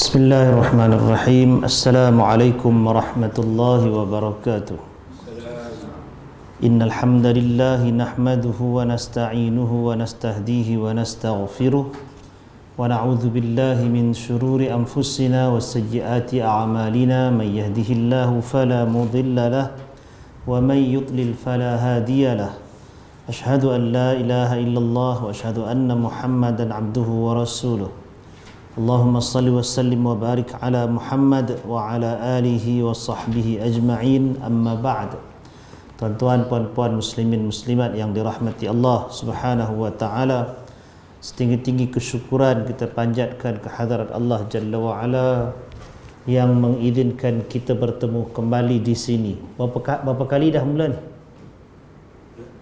Bismillahirrahmanirrahim. Assalamualaikum warahmatullahi wabarakatuh. Innal hamdalillah nahmaduhu wa nasta'inuhu wa nastahdihi wa nastaghfiruh wa na'udzu billahi min shururi anfusina wa sayyiati a'malina may yahdihillahu fala mudilla lahu wa may yudlil fala hadiya lahu. Ashhadu an la ilaha illallah wa ashhadu anna Muhammadan 'abduhu wa rasuluh. Allahumma salli wa sallim wa barik ala Muhammad wa ala alihi wa sahbihi ajma'in, amma ba'd. Tuan-tuan, puan-puan, muslimin, muslimat yang dirahmati Allah subhanahu wa ta'ala, setinggi-tinggi kesyukuran kita panjatkan kehadrat Allah Jalla wa ala yang mengizinkan kita bertemu kembali di sini. Berapa kali dah mula ni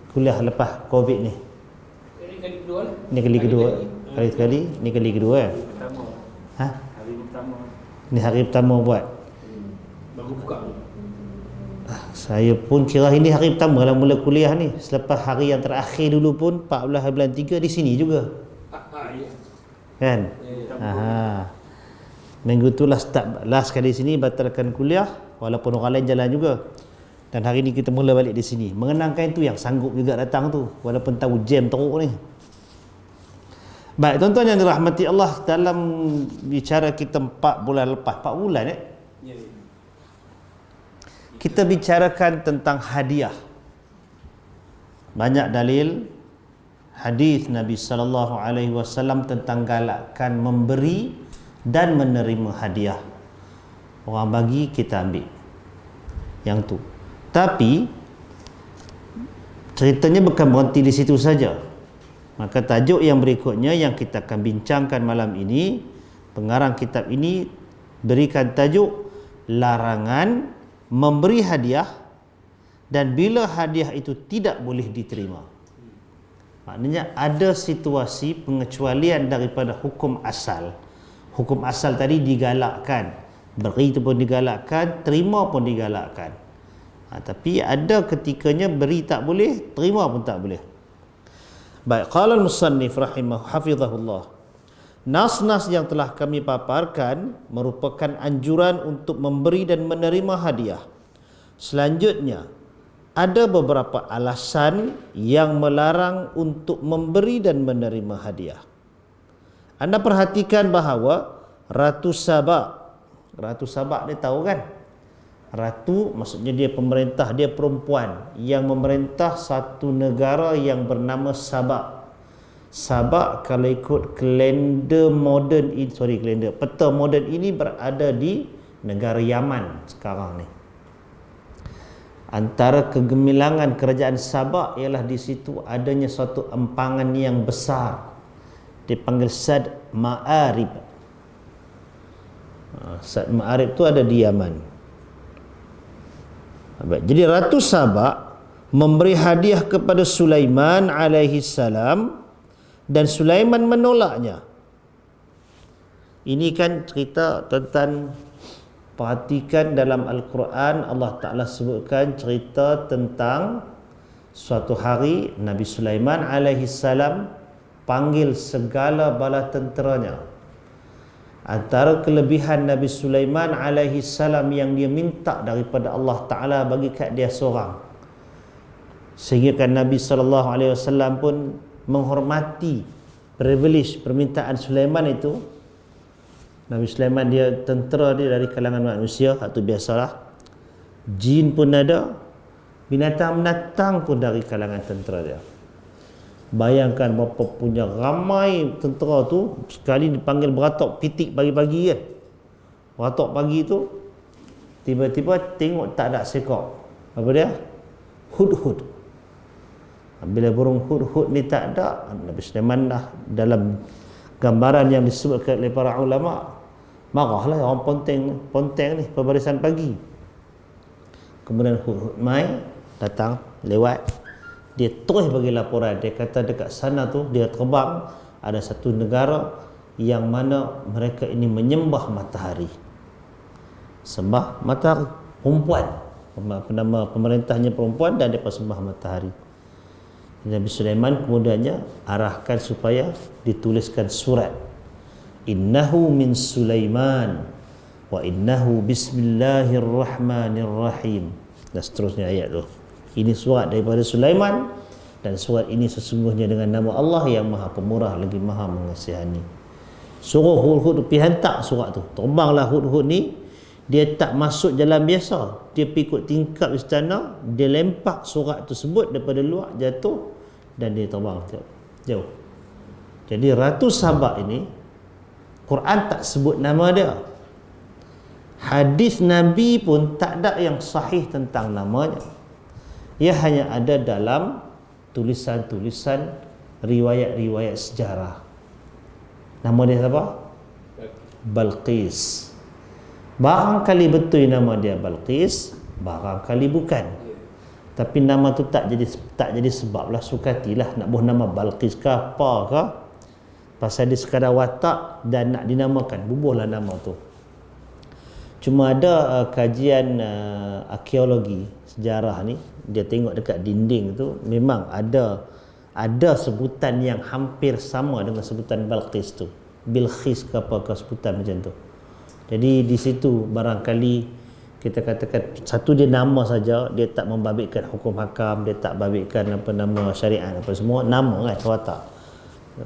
kuliah lepas Covid ni? Ini kali kedua. Ini kali kedua. Kali sekali, ini kali kedua kan? Hari pertama. Ni hari pertama buat. Baru buka. Saya pun kira ini hari pertama lah mula kuliah ni. Selepas hari yang terakhir dulu pun 14 bulan 3 di sini juga. Ya. Kan? Ya. Minggu tu lah start last kali sini, batalkan kuliah walaupun orang lain jalan juga. Dan hari ni kita mula balik di sini. Mengenangkan itu yang sanggup juga datang tu walaupun tahu jam teruk ni. Baik, tuan-tuan yang dirahmati Allah, dalam bicara kita 4 bulan lepas, 4 bulan Ya. kita bicarakan tentang hadiah. Banyak dalil hadis Nabi sallallahu alaihi wasallam tentang galakkan memberi dan menerima hadiah. Orang bagi, kita ambil. Yang tu. Tapi ceritanya bukan berhenti di situ saja. Maka tajuk yang berikutnya yang kita akan bincangkan malam ini, pengarang kitab ini berikan tajuk larangan memberi hadiah dan bila hadiah itu tidak boleh diterima. Maknanya ada situasi pengecualian daripada hukum asal. Hukum asal tadi digalakkan, beri itu pun digalakkan, terima pun digalakkan. Tapi ada ketikanya beri tak boleh, terima pun tak boleh. Baik, qala al-musannif rahimahu hafizahullah. Nas-nas yang telah kami paparkan merupakan anjuran untuk memberi dan menerima hadiah. Selanjutnya, ada beberapa alasan yang melarang untuk memberi dan menerima hadiah. Anda perhatikan bahawa Ratu Sabak ni tahu kan? Ratu maksudnya dia pemerintah, dia perempuan yang memerintah satu negara yang bernama Sabak. Sabak kalau ikut kalender moden ini, peta moden ini berada di negara Yaman sekarang ni. Antara kegemilangan kerajaan Sabak ialah di situ adanya suatu empangan yang besar dipanggil Sad Ma'arib. Sad Ma'arib tu ada di Yaman. Jadi Ratu Sabak memberi hadiah kepada Sulaiman alaihi salam dan Sulaiman menolaknya. Ini kan cerita tentang, perhatikan dalam Al-Quran Allah Ta'ala sebutkan cerita tentang suatu hari Nabi Sulaiman alaihi salam panggil segala bala tenteranya. Antara kelebihan Nabi Sulaiman alaihi salam yang dia minta daripada Allah Ta'ala bagi kat dia seorang, sehingga kan Nabi SAW pun menghormati privilege permintaan Sulaiman itu. Nabi Sulaiman dia tentera dia dari kalangan manusia, itu biasalah. Jin pun ada, binatang-binatang pun dari kalangan tentera dia. Bayangkan berapa punya ramai tentera tu, sekali dipanggil beratok pitik pagi-pagi kan. Beratok pagi tu tiba-tiba tengok tak ada seekor. Apa dia? Hudhud. Bila burung hudhud ni tak ada, Nabi Sulaiman dah dalam gambaran yang disebutkan oleh para ulama, marahlah orang ponteng ni pembarisan pagi. Kemudian hudhud mai datang lewat, dia terus bagi laporan. Dia kata dekat sana tu dia terbang, ada satu negara yang mana mereka ini menyembah matahari. Sembah matahari, perempuan. Nama pemerintahnya perempuan dan dia sembah matahari. Nabi Sulaiman kemudiannya arahkan supaya dituliskan surat innahu min Sulaiman wa innahu bismillahirrahmanirrahim, dan seterusnya ayat tu. Ini surat daripada Sulaiman, dan surat ini sesungguhnya dengan nama Allah yang Maha Pemurah lagi Maha Mengasihani. Suruh Hudhud pergi hantar surat tu. Terbanglah Hudhud ni, dia tak masuk jalan biasa, dia pergi ikut tingkap istana, dia lempak surat tersebut daripada luar, jatuh, dan dia terbang jauh. Jadi Ratu Sabak ini Quran tak sebut nama dia, hadis Nabi pun tak ada yang sahih tentang namanya. Ia hanya ada dalam tulisan-tulisan riwayat-riwayat sejarah. Nama dia siapa? Balqis. Barangkali betul nama dia Balqis, barangkali bukan. Tapi nama tu tak jadi sebab lah, sukatilah nak buh nama Balqis ke apa ke, pasal dia sekadar watak dan nak dinamakan, bubuhlah nama tu. Cuma ada kajian arkeologi sejarah ni, dia tengok dekat dinding tu memang ada sebutan yang hampir sama dengan sebutan Balqis tu, Bilqis ke apa ke, sebutan macam tu. Jadi di situ barangkali kita katakan satu dia nama saja, dia tak membabitkan hukum hakam, dia tak babitkan apa nama syariat apa semua, nama kan watak.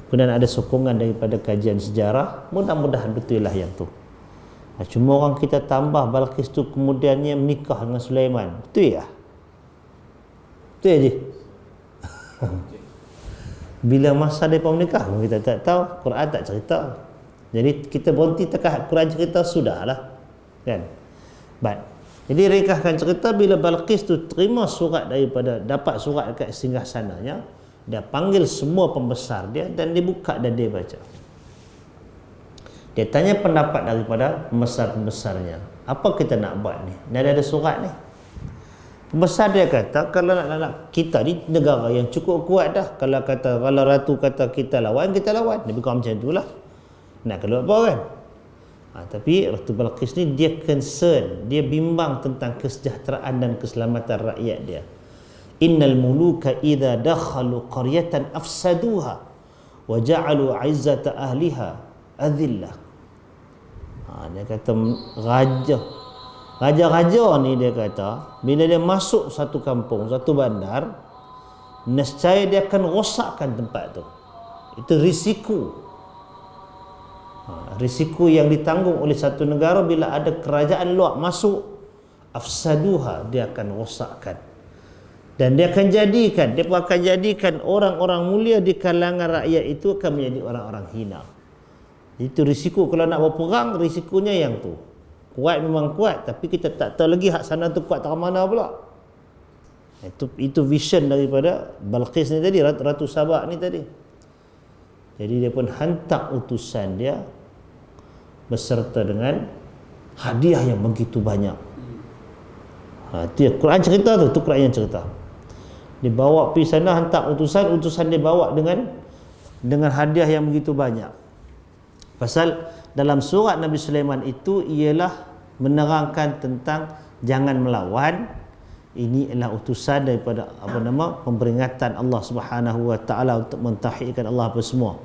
Kemudian ada sokongan daripada kajian sejarah, mudah-mudahan betul lah yang tu. Cuma orang kita tambah Balqis tu kemudiannya menikah dengan Sulaiman, betul ya? Betul je. Bila masa mereka menikah kita tak tahu, Quran tak cerita. Jadi kita berhenti tekan Quran cerita sudahlah, kan? Baik. Jadi rekahkan cerita, bila Balqis tu terima surat dapat surat dekat singgasananya, dia panggil semua pembesar dia dan dia buka dan dia baca. Dia tanya pendapat daripada pembesar-pembesarnya. Apa kita nak buat ni? Ada surat ni. Pembesar dia kata, kalau nak kita ni negara yang cukup kuat dah. Kalau ratu kata kita lawan, kita lawan. Lebih kurang macam itulah. Nak keluar apa kan? Tapi Ratu Balqis ni dia concern, dia bimbang tentang kesejahteraan dan keselamatan rakyat dia. Innal muluka idza dakhalu qaryatan afsaduha wa ja'alu 'izzata ahliha adillah. Dia kata raja ni, dia kata bila dia masuk satu kampung, satu bandar, nescaya dia akan rosakkan tempat tu. Itu risiko. Risiko yang ditanggung oleh satu negara bila ada kerajaan luar masuk, afsaduha, dia akan rosakkan. Dan dia akan jadikan orang-orang mulia di kalangan rakyat itu akan menjadi orang-orang hina. Itu risiko kalau nak berperang, risikonya yang tu. Kuat memang kuat, tapi kita tak tahu lagi hak sana tu kuat tak mana pula. Itu vision daripada Balqis ni tadi, Ratu Sabak ni tadi. Jadi dia pun hantar utusan dia beserta dengan hadiah yang begitu banyak. Itu Quran cerita tu, Quran yang cerita. Dia bawa pergi sana, hantar utusan dia bawa dengan hadiah yang begitu banyak. Pasal dalam surat Nabi Sulaiman itu ialah menerangkan tentang jangan melawan. Ini adalah utusan daripada peringatan Allah Subhanahu wa taala untuk mentauhidkan Allah apa semua.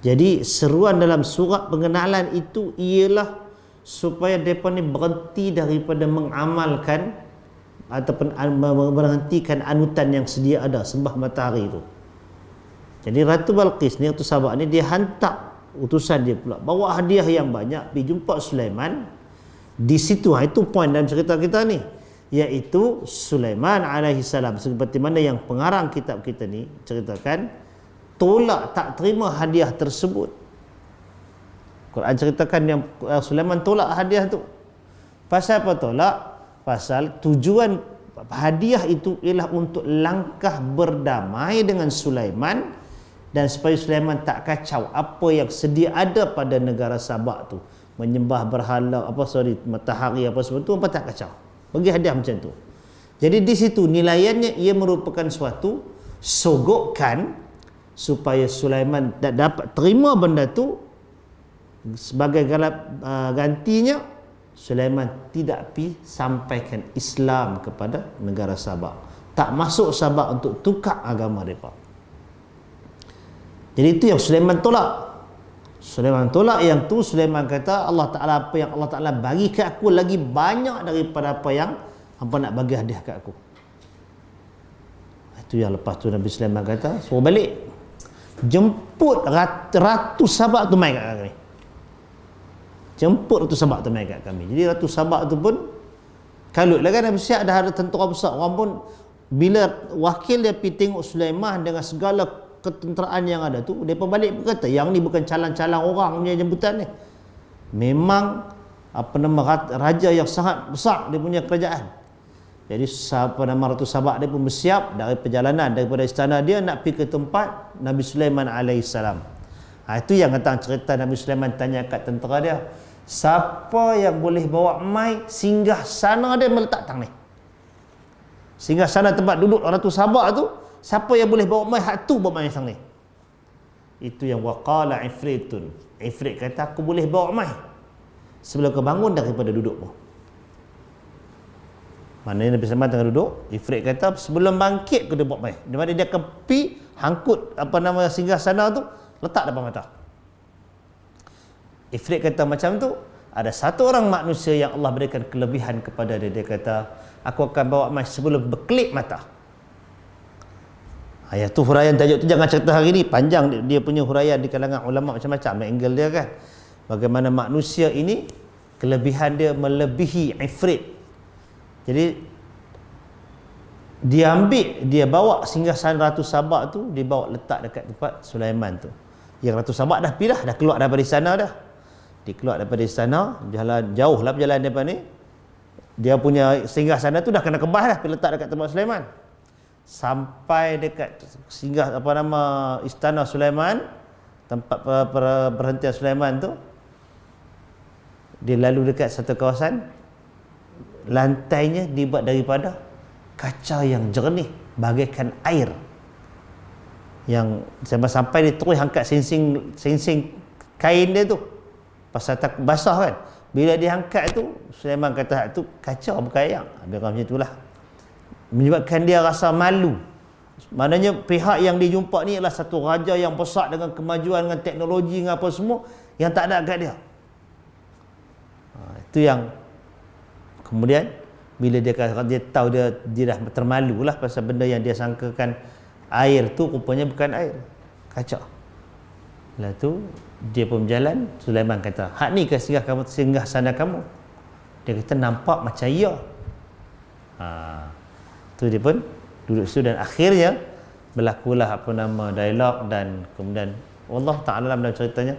Jadi seruan dalam surat pengenalan itu ialah supaya depa ni berhenti daripada mengamalkan ataupun berhentikan anutan yang sedia ada, sembah matahari itu. Jadi Ratu Balqis ni, Ratu Sabak ni, dia hantar utusan dia pula bawa hadiah yang banyak pergi jumpa Sulaiman. Di situ itu poin dalam cerita kita ni, iaitu Sulaiman alaihi salam, seperti mana yang pengarang kitab kita ni ceritakan, tolak, tak terima hadiah tersebut. Quran ceritakan yang Sulaiman tolak hadiah tu. Pasal apa tolak? Pasal tujuan hadiah itu ialah untuk langkah berdamai dengan Sulaiman, dan supaya Sulaiman tak kacau apa yang sedia ada pada negara Sabak tu, menyembah berhala matahari apa semua tu, apa tak kacau. Bagi hadiah macam tu. Jadi di situ nilaiannya ia merupakan suatu sogokan supaya Sulaiman dapat terima benda tu. Sebagai gantinya, Sulaiman tidak pi sampaikan Islam kepada negara Sabak. Tak masuk Sabak untuk tukar agama mereka. Jadi itu yang Sulaiman tolak. Sulaiman tolak yang tu. Sulaiman kata, Allah Ta'ala, apa yang Allah Ta'ala bagi ke aku lagi banyak daripada apa yang hampa nak bagi hadiah ke aku. Itu yang lepas tu Nabi Sulaiman kata, suruh balik, jemput ratu Sabak tu mai kat kami. Jemput ratu Sabak tu mai kat kami. Jadi ratu Sabak tu pun kalut lah kan, Nabi siap dah ada tentera besar. Orang pun bila wakil dia pergi tengok Sulaiman dengan segala ketenteraan yang ada tu, mereka balik berkata, yang ni bukan calang-calang orang punya jemputan ni. Memang apa nama raja yang sangat besar dia punya kerajaan. Jadi apa nama Ratu Sabak dia pun bersiap dari perjalanan daripada istana dia nak pergi ke tempat Nabi Sulaiman alaihissalam. Itu yang tentang cerita Nabi Sulaiman tanya kat tentera dia, siapa yang boleh bawa mai singgah sana dia meletak tang ni. Singgah sana tempat duduk Ratu Sabak tu, siapa yang boleh bawa mai hak tu bawa mai sang ni. Itu yang waqala ifritun. Ifrit kata, aku boleh bawa mai sebelum kau bangun daripada dudukmu. Maknanya Nabi Sulaiman tengah duduk, Ifrit kata sebelum bangkit kau dia bawa mai. Di mana dia akan pi hangkut apa nama singgah sana tu, letak depan mata. Ifrit kata macam tu, ada satu orang manusia yang Allah berikan kelebihan kepada dia. Dia kata, aku akan bawa mai sebelum berkelip mata. Ayat tu huraian tajuk tu jangan cerita hari ni, panjang dia punya huraian di kalangan ulama macam-macam angle dia kan. Bagaimana manusia ini kelebihan dia melebihi Ifrit. Jadi dia bawa singgasana Ratu Sabak tu, dia bawa letak dekat tempat Sulaiman tu. Yang Ratu Sabak dah pergi dah keluar daripada istana dah. Dia keluar daripada istana, jalan jauh lah perjalanan daripada ni. Dia punya singgasana tu dah kena kebas dah, pergi letak dekat tempat Sulaiman. Sampai dekat singgah apa nama istana Sulaiman, tempat perhentian Sulaiman tu, dia lalu dekat satu kawasan, lantainya dibuat daripada kaca yang jernih bagaikan air. Yang sampai dia terus angkat singsing kain dia tu, pasal tak basah kan. Bila dia angkat tu, Sulaiman kata tu kaca bukan air. Dia macam itulah, menyebabkan dia rasa malu. Maknanya pihak yang dia jumpa ni adalah satu raja yang besar dengan kemajuan, dengan teknologi, dengan apa semua, yang tak ada kat dia. Itu yang kemudian bila dia tahu dia dah termalu lah pasal benda yang dia sangkakan air tu rupanya bukan air, kaca. Lepas tu dia pun berjalan. Sulaiman kata, hak ni ke singgah sana kamu? Dia kata nampak macam ya. Tu dia pun duduk situ dan akhirnya berlakulah apa nama dialog, dan kemudian Allah Ta'ala dalam ceritanya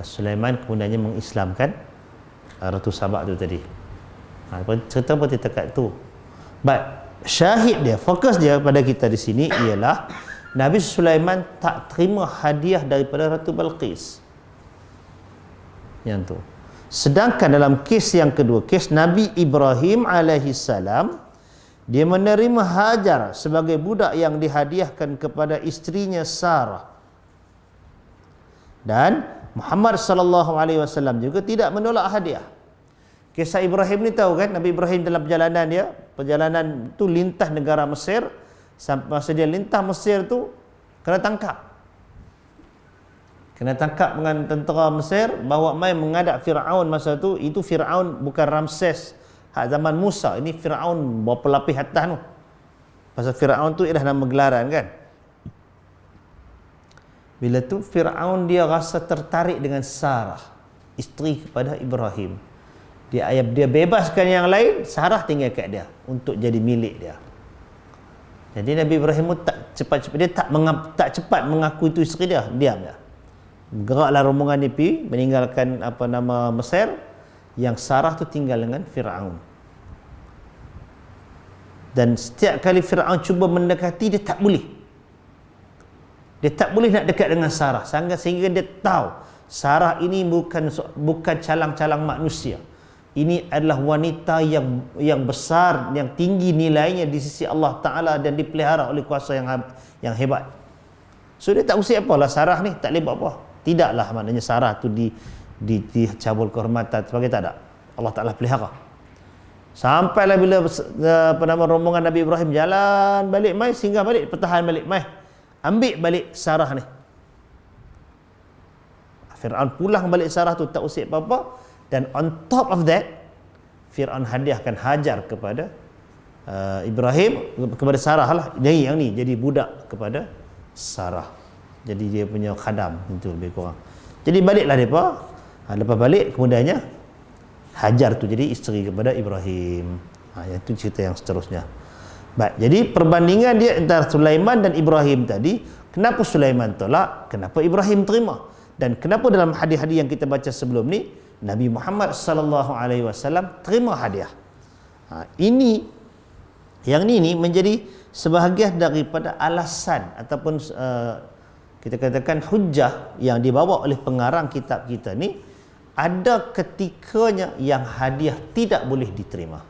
Sulaiman kemudiannya mengislamkan Ratu Sabak tu tadi. Cerita pun dekat tu. But syahid dia, fokus dia pada kita di sini ialah Nabi Sulaiman tak terima hadiah daripada Ratu Balqis. Yang tu. Sedangkan dalam kes yang kedua, kes Nabi Ibrahim alaihi salam, dia menerima Hajar sebagai budak yang dihadiahkan kepada isterinya Sarah. Dan Muhammad sallallahu alaihi wasallam juga tidak menolak hadiah. Kisah Ibrahim ni tahu kan, Nabi Ibrahim dalam perjalanan tu lintas negara Mesir. Sampai masa dia lintas Mesir tu kena tangkap dengan tentera Mesir, bawa mai menghadap Firaun masa tu. Itu Firaun bukan Ramses hak zaman Musa, ini Firaun berapa lapis atas tu. Pasal Firaun tu ialah nama gelaran kan. Bila tu Firaun dia rasa tertarik dengan Sarah, isteri kepada Ibrahim. Dia bebaskan yang lain, Sarah tinggal kat dia untuk jadi milik dia. Jadi Nabi Ibrahim tak cepat-cepat, dia tak cepat mengaku itu isteri dia, diam dia. Geraklah rombongan dia pergi meninggalkan apa nama Mesir, yang Sarah tu tinggal dengan Firaun. Dan setiap kali Firaun cuba mendekati, dia tak boleh. Dia tak boleh nak dekat dengan Sarah, sehingga dia tahu Sarah ini bukan calang-calang manusia. Ini adalah wanita yang besar, yang tinggi nilainya di sisi Allah Ta'ala dan dipelihara oleh kuasa yang hebat. So dia tak usik apalah Sarah ni, tak boleh buat apa. Tidaklah maknanya Sarah tu dicabul kehormatan sebagai, tak ada. Allah Ta'ala pelihara. Sampailah bila rombongan Nabi Ibrahim jalan balik mai, singgah balik, pertahan balik mai, ambil balik Sarah ni. Fir'aun pulang balik Sarah tu tak usik apa-apa, dan on top of that Fir'aun hadiahkan Hajar kepada Ibrahim, kepada Sarah lah. Jadi yang ni jadi budak kepada Sarah. Jadi dia punya khadam itu lebih kurang. Jadi baliklah depa. Lepas balik kemudiannya Hajar tu jadi isteri kepada Ibrahim. Yang tu cerita yang seterusnya. Baik, jadi perbandingan dia antara Sulaiman dan Ibrahim tadi, kenapa Sulaiman tolak, kenapa Ibrahim terima, dan kenapa dalam hadis-hadis yang kita baca sebelum ni Nabi Muhammad sallallahu alaihi wasallam terima hadiah. Ini yang ni menjadi sebahagian daripada alasan ataupun kita katakan hujah yang dibawa oleh pengarang kitab kita ni. Ada ketikanya yang hadiah tidak boleh diterima.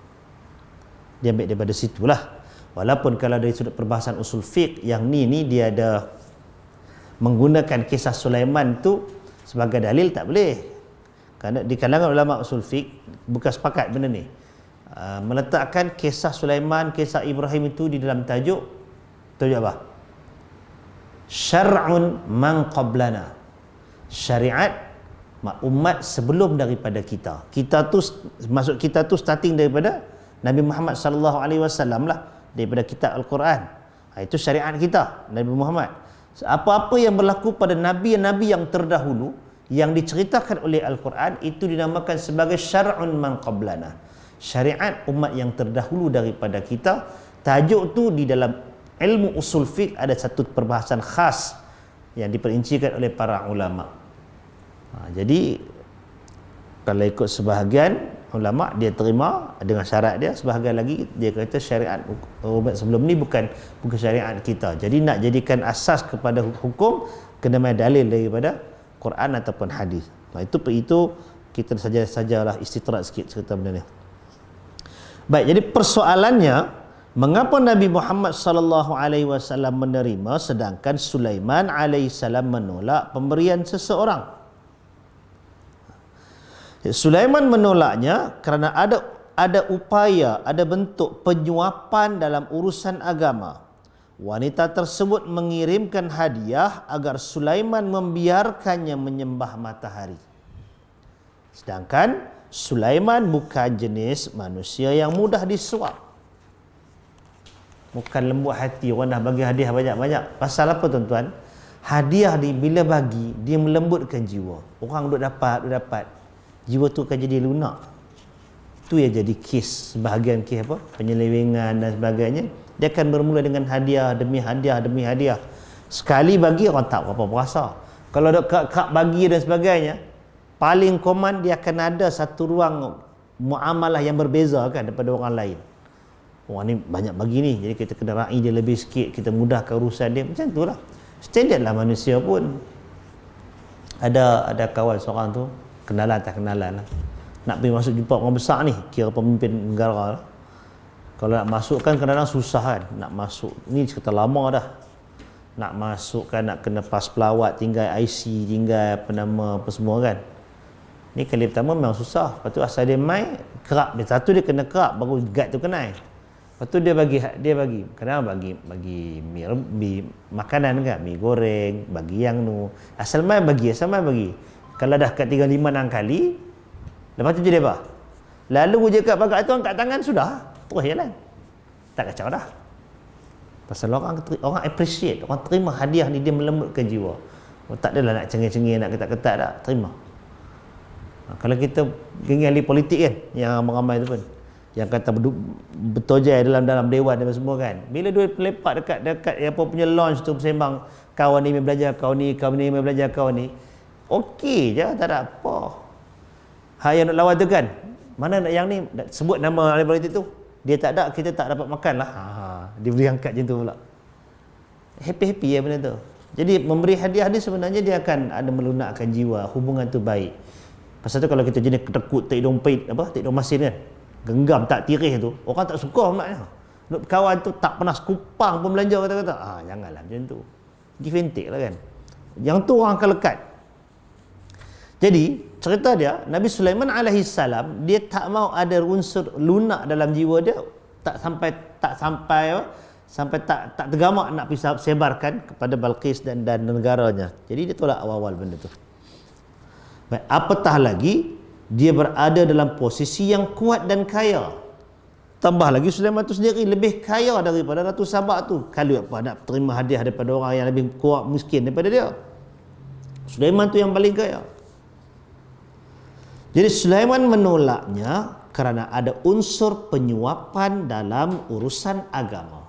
Dia ambil daripada situlah. Walaupun kalau dari sudut perbahasan usul fiqh yang ni dia ada menggunakan kisah Sulaiman tu sebagai dalil, tak boleh. Kerana di kalangan ulama usul fiqh bukan sepakat benda ni. Meletakkan kisah Sulaiman, kisah Ibrahim itu di dalam tajuk apa? Syar'un man qablana. Syariat umat sebelum daripada kita. Kita tu maksud kita tu starting daripada Nabi Muhammad sallallahu alaihi wasallam lah, daripada kitab Al-Quran. Itu syariat kita, Nabi Muhammad. Apa-apa yang berlaku pada nabi-nabi yang terdahulu yang diceritakan oleh Al-Quran itu dinamakan sebagai syar'un man qablana. Syariat umat yang terdahulu daripada kita. Tajuk tu di dalam ilmu usul fiqh ada satu perbahasan khas yang diperincikan oleh para ulama. Jadi kalau ikut sebahagian ulama dia terima dengan syarat dia, sebahagian lagi dia kata syariat umat sebelum ni bukan syariat kita. Jadi nak jadikan asas kepada hukum kena mai dalil daripada Quran ataupun hadis. Itu kita sajalah istitrat sikit cerita benda ni. Baik, jadi persoalannya mengapa Nabi Muhammad sallallahu alaihi wasallam menerima sedangkan Sulaiman alaihi salam menolak pemberian seseorang? Sulaiman menolaknya kerana ada upaya, ada bentuk penyuapan dalam urusan agama. Wanita tersebut mengirimkan hadiah agar Sulaiman membiarkannya menyembah matahari. Sedangkan Sulaiman bukan jenis manusia yang mudah disuap. Bukan lembut hati, orang dah bagi hadiah banyak-banyak. Pasal apa tuan-tuan? Hadiah ni bila bagi, dia melembutkan jiwa. Orang duk dapat. Jiwa tu akan jadi lunak. Itu yang jadi kes, sebahagian kes apa? Penyelewengan dan sebagainya. Dia akan bermula dengan hadiah demi hadiah. Sekali bagi orang tak berapa berasa. Kalau ada kak bagi dan sebagainya, paling common dia akan ada satu ruang muamalah yang berbeza kan daripada orang lain. Orang ni banyak bagi ni, jadi kita kena raih dia lebih sikit, kita mudahkan urusan dia. Macam tu lah. Standard lah manusia pun. Ada kawan seorang tu, kenalan tak kenalan lah, nak pergi masuk jumpa orang besar ni, kira pemimpin negara lah. Kalau nak masuk kan kadang-kadang susah kan, nak masuk ni cerita lama dah, nak masuk kan nak kena pas pelawat, tinggal IC, tinggal apa nama apa semua kan. Ni kali pertama memang susah. Lepas tu asal dia mai kerap, dia satu dia kena kerap baru guide tu kenal. Lepas tu dia bagi kadang bagi mi makanan kan, mi goreng, bagi yang nu asal mai bagi. Kalau dah kat 3-5-6 kali, lepas tu jadi apa? Lalu je kat bagat tu angkat tangan sudah, terus jalan. Tak kacau dah. Pasal orang appreciate, orang terima hadiah ni, dia melembutkan jiwa. Tak adalah nak cengih-cengih, nak ketat-ketat tak, terima. Kalau kita geng ahli politik kan, yang ramai-ramai tu pun, yang kata bertojai dalam dewan dan semua kan, bila dia lepak dekat apa punya launch tu bersembang, kawan ni mai belajar kau ni, kawan ni mai belajar kau ni, okey je, tak ada apa. Hak yang nak lawan tu kan, mana nak yang ni sebut nama ahli politik tu, dia tak ada, kita tak dapat makan lah. Dia boleh angkat macam tu pula. Happy ya benda tu. Jadi memberi hadiah ni sebenarnya dia akan ada melunakkan jiwa, hubungan tu baik. Pasal tu kalau kita jenis ketekut, tak hidung pahit, tak hidung masin kan, genggam tak tirih tu, orang tak suka maknanya. Kawan tu tak pernah sekupang pun belanja kata-kata. Janganlah macam tu. Give and take lah kan. Yang tu orang akan lekat. Jadi cerita dia, Nabi Sulaiman alaihi salam, dia tak mau ada unsur lunak dalam jiwa dia, tak tergamak nak sebarkan kepada Balqis dan negaranya. Jadi dia tolak awal-awal benda tu. Baik, apatah lagi dia berada dalam posisi yang kuat dan kaya. Tambah lagi Sulaiman tu sendiri lebih kaya daripada Ratu Sabak tu. Kalau apa nak terima hadiah daripada orang yang lebih kuat miskin daripada dia. Sulaiman tu yang paling kaya. Jadi Sulaiman menolaknya kerana ada unsur penyuapan dalam urusan agama.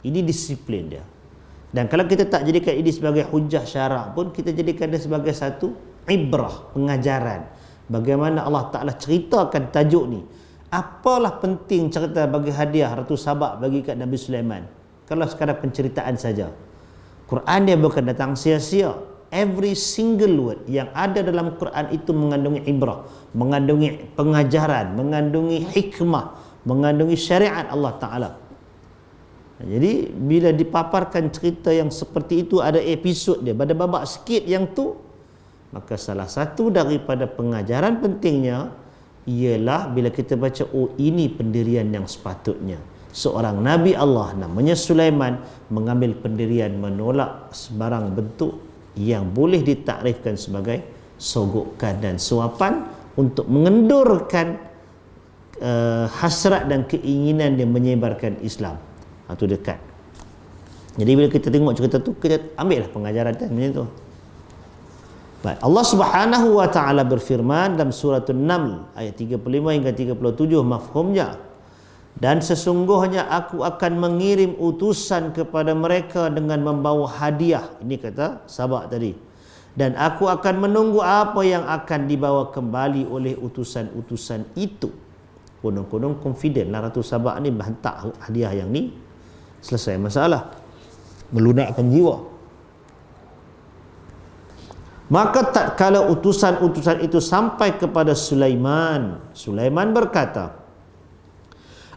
Ini disiplin dia. Dan kalau kita tak jadikan ini sebagai hujah syarak pun, kita jadikan dia sebagai satu ibrah, pengajaran. Bagaimana Allah Ta'ala ceritakan tajuk ni. Apalah penting cerita bagi hadiah Ratu Sabak bagi kat Nabi Sulaiman? Kalau sekadar penceritaan saja. Quran dia bukan datang sia-sia. Every single word yang ada dalam Quran itu mengandungi ibrah, mengandungi pengajaran, mengandungi hikmah, mengandungi syariat Allah Ta'ala. Jadi bila dipaparkan cerita yang seperti itu, ada episod dia, pada babak sikit yang tu, maka salah satu daripada pengajaran pentingnya ialah bila kita baca, oh ini pendirian yang sepatutnya. Seorang Nabi Allah namanya Sulaiman mengambil pendirian menolak sebarang bentuk yang boleh ditakrifkan sebagai sogokan dan suapan untuk mengendurkan hasrat dan keinginan dia menyebarkan Islam. Itu dekat. Jadi bila kita tengok cerita tu, kita ambillah pengajaran kan macam tu. Baik, Allah Subhanahu wa taala berfirman dalam surah An-Naml ayat 35 hingga 37 mafhumnya. Dan sesungguhnya aku akan mengirim utusan kepada mereka dengan membawa hadiah. Ini kata Sabak tadi. Dan aku akan menunggu apa yang akan dibawa kembali oleh utusan-utusan itu. Konong-konong confident lah Ratu Sabak ni hantar hadiah yang ni, selesai masalah. Melunakkan jiwa. Maka tatkala utusan-utusan itu sampai kepada Sulaiman, Sulaiman berkata,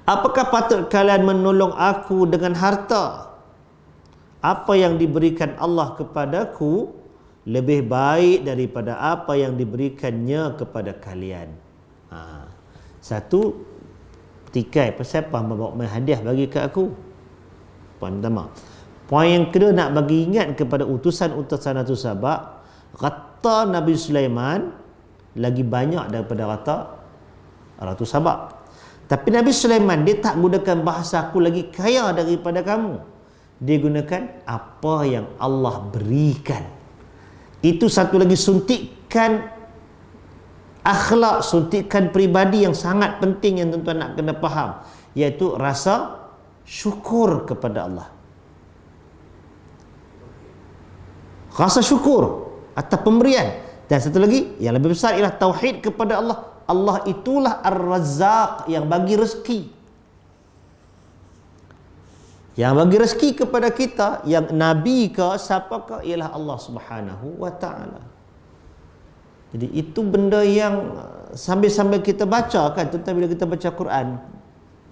apakah patut kalian menolong aku dengan harta? Apa yang diberikan Allah kepadaku lebih baik daripada apa yang diberikannya kepada kalian. Satu, tikai pasal apa bawa hadiah bagi ke aku. Poin pertama. Poin yang kedua, nak bagi ingat kepada utusan-utusan Ratu Sabak, kata Nabi Sulaiman lagi banyak daripada kata Ratu Sabak. Tapi Nabi Sulaiman dia tak gunakan bahasa aku lagi kaya daripada kamu. Dia gunakan apa yang Allah berikan. Itu satu lagi suntikan akhlak, suntikan peribadi yang sangat penting yang tuan-tuan nak kena faham, iaitu rasa syukur kepada Allah. Rasa syukur atas pemberian. Dan satu lagi yang lebih besar ialah tauhid kepada Allah. Allah itulah Ar-Razzaq, yang bagi rezeki. Yang bagi rezeki kepada kita, yang Nabi ke siapakah, ialah Allah Subhanahu wa taala. Jadi itu benda yang sambil-sambil kita baca kan, tentang bila kita baca Quran.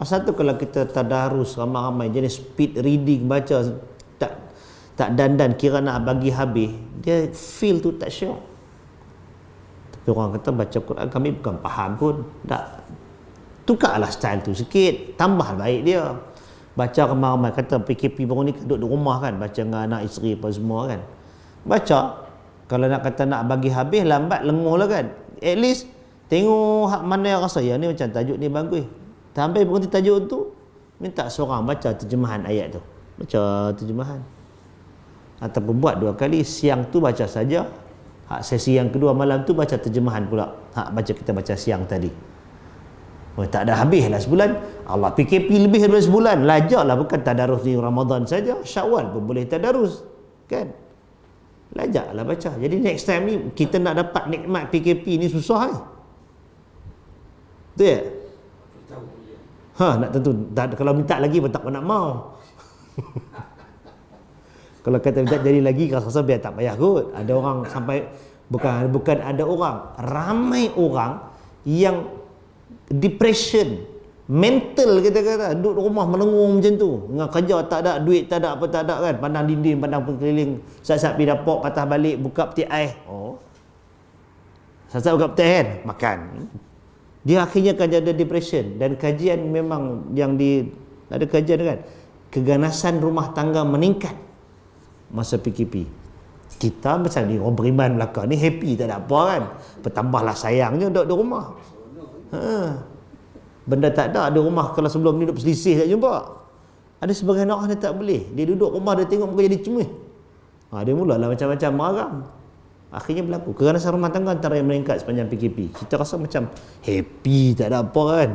Pasal tu kalau kita tadarus ramai-ramai jenis speed reading, baca tak dandan kira nak bagi habis, dia feel tu tak syok. Tapi orang kata baca Quran kami bukan faham pun, tak, tukarlah style tu sikit, tambah baik dia. Baca ramai-ramai, kata PKP baru ni duduk di rumah kan, baca dengan anak isteri apa semua kan, baca. Kalau nak kata nak bagi habis, lambat lenguh lah kan. At least tengok hak mana yang rasa yang ni macam tajuk ni bagus, sampai berhenti tajuk tu, minta seorang baca terjemahan ayat tu, baca terjemahan. Ataupun buat 2 kali, siang tu baca saja, hak sesi yang kedua malam tu baca terjemahan pula, hak baca kita baca siang tadi. Oh, tak ada habis lah sebulan. Allah PKP lebih daripada sebulan, lajaklah, bukan tadarus di Ramadan saja, Syawal pun boleh tadarus kan. Lajaklah baca. Jadi next time ni kita nak dapat nikmat PKP ni susah kan. Betul ya? Nak tentu tak, kalau minta lagi pun tak nak mau. Kalau kata minta jadi lagi, rasa biar tak payah kot. Ada orang sampai bukan ada orang, ramai orang yang depression, mental kita kata, duduk rumah melengung macam tu, dengan kerja tak ada, duit tak ada, apa tak ada kan, pandang dinding, pandang keliling, saat-saat pergi dapur, patah balik, buka peti ais, saat-saat buka peti ais, makan. Dia akhirnya akan ada depression. Dan kajian memang yang ada kajian kan, keganasan rumah tangga meningkat masa PKP. Kita macam ni orang beriman belakang ni happy tak ada apa kan. Bertambahlah sayangnya duduk di rumah. Benda tak ada rumah kalau sebelum ni duduk berselisih tak jumpa. Ada sebagian orang dia tak boleh. Dia duduk rumah dia tengok muka jadi cemih. Dia mulalah macam-macam marah. Akhirnya berlaku keranasan rumah tangga antara yang meningkat sepanjang PKP. Kita rasa macam happy tak ada apa kan.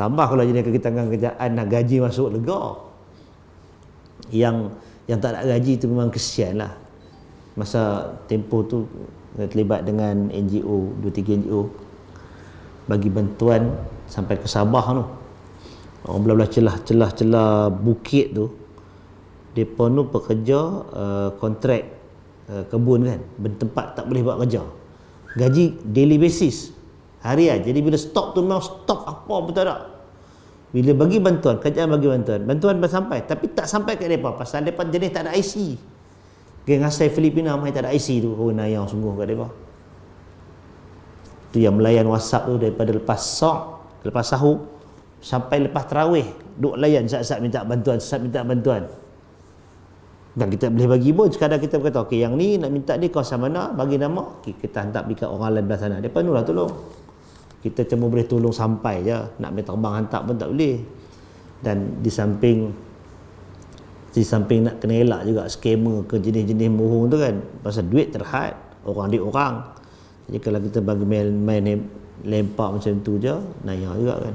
Tambah kalau jadi kegiatan kerjaan nak gaji masuk lega. Yang tak ada gaji tu memang kesian lah. Masa tempoh tu terlibat dengan NGO, 2-3 NGO bagi bantuan sampai ke Sabah tu. Orang belah-belah celah bukit tu, depa tu pekerja kontrak kebun kan, bertempat tak boleh buat kerja. Gaji daily basis, harian. Jadi bila stop tu memang stop apa pun tak ada. Bila bagi bantuan, kerajaan bagi bantuan sampai, tapi tak sampai kat depa pasal depa jenis tak ada IC. Geng asal Filipina mai tak ada IC tu. Oh nayang sungguh kat depa. Tu yang melayan WhatsApp tu daripada lepas sahur sampai lepas tarawih duk layan saat-saat minta bantuan. Dan kita boleh bagi pun sekadar kita berkata okey yang ni nak minta dia kawasan mana, bagi nama, okay, kita hantar pergi kat orang lain belah sana. Depa nulah tolong. Kita cuma boleh tolong sampai je, nak main terbang hantar pun tak boleh. Dan di samping nak kena elak juga scammer ke jenis-jenis bohong tu kan, pasal duit terhad, orang di orang. Jadi kalau kita bagi main lempak macam tu je, naya juga kan.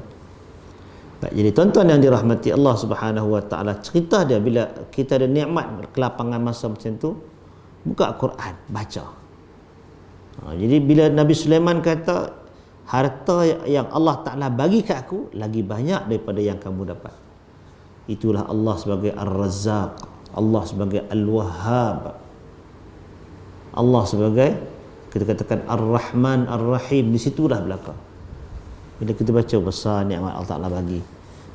Baik, jadi tuan-tuan yang dirahmati Allah Subhanahu Wa Taala, cerita dia bila kita ada nikmat kelapangan masa macam tu, buka Quran, baca. Jadi bila Nabi Sulaiman kata harta yang Allah Ta'ala bagi kat aku lagi banyak daripada yang kamu dapat. Itulah Allah sebagai Ar-Razzaq, Allah sebagai Al-Wahhab, Allah sebagai, kita katakan Ar-Rahman Ar-Rahim. Di situlah belakang bila kita baca besar nikmat Allah Ta'ala bagi.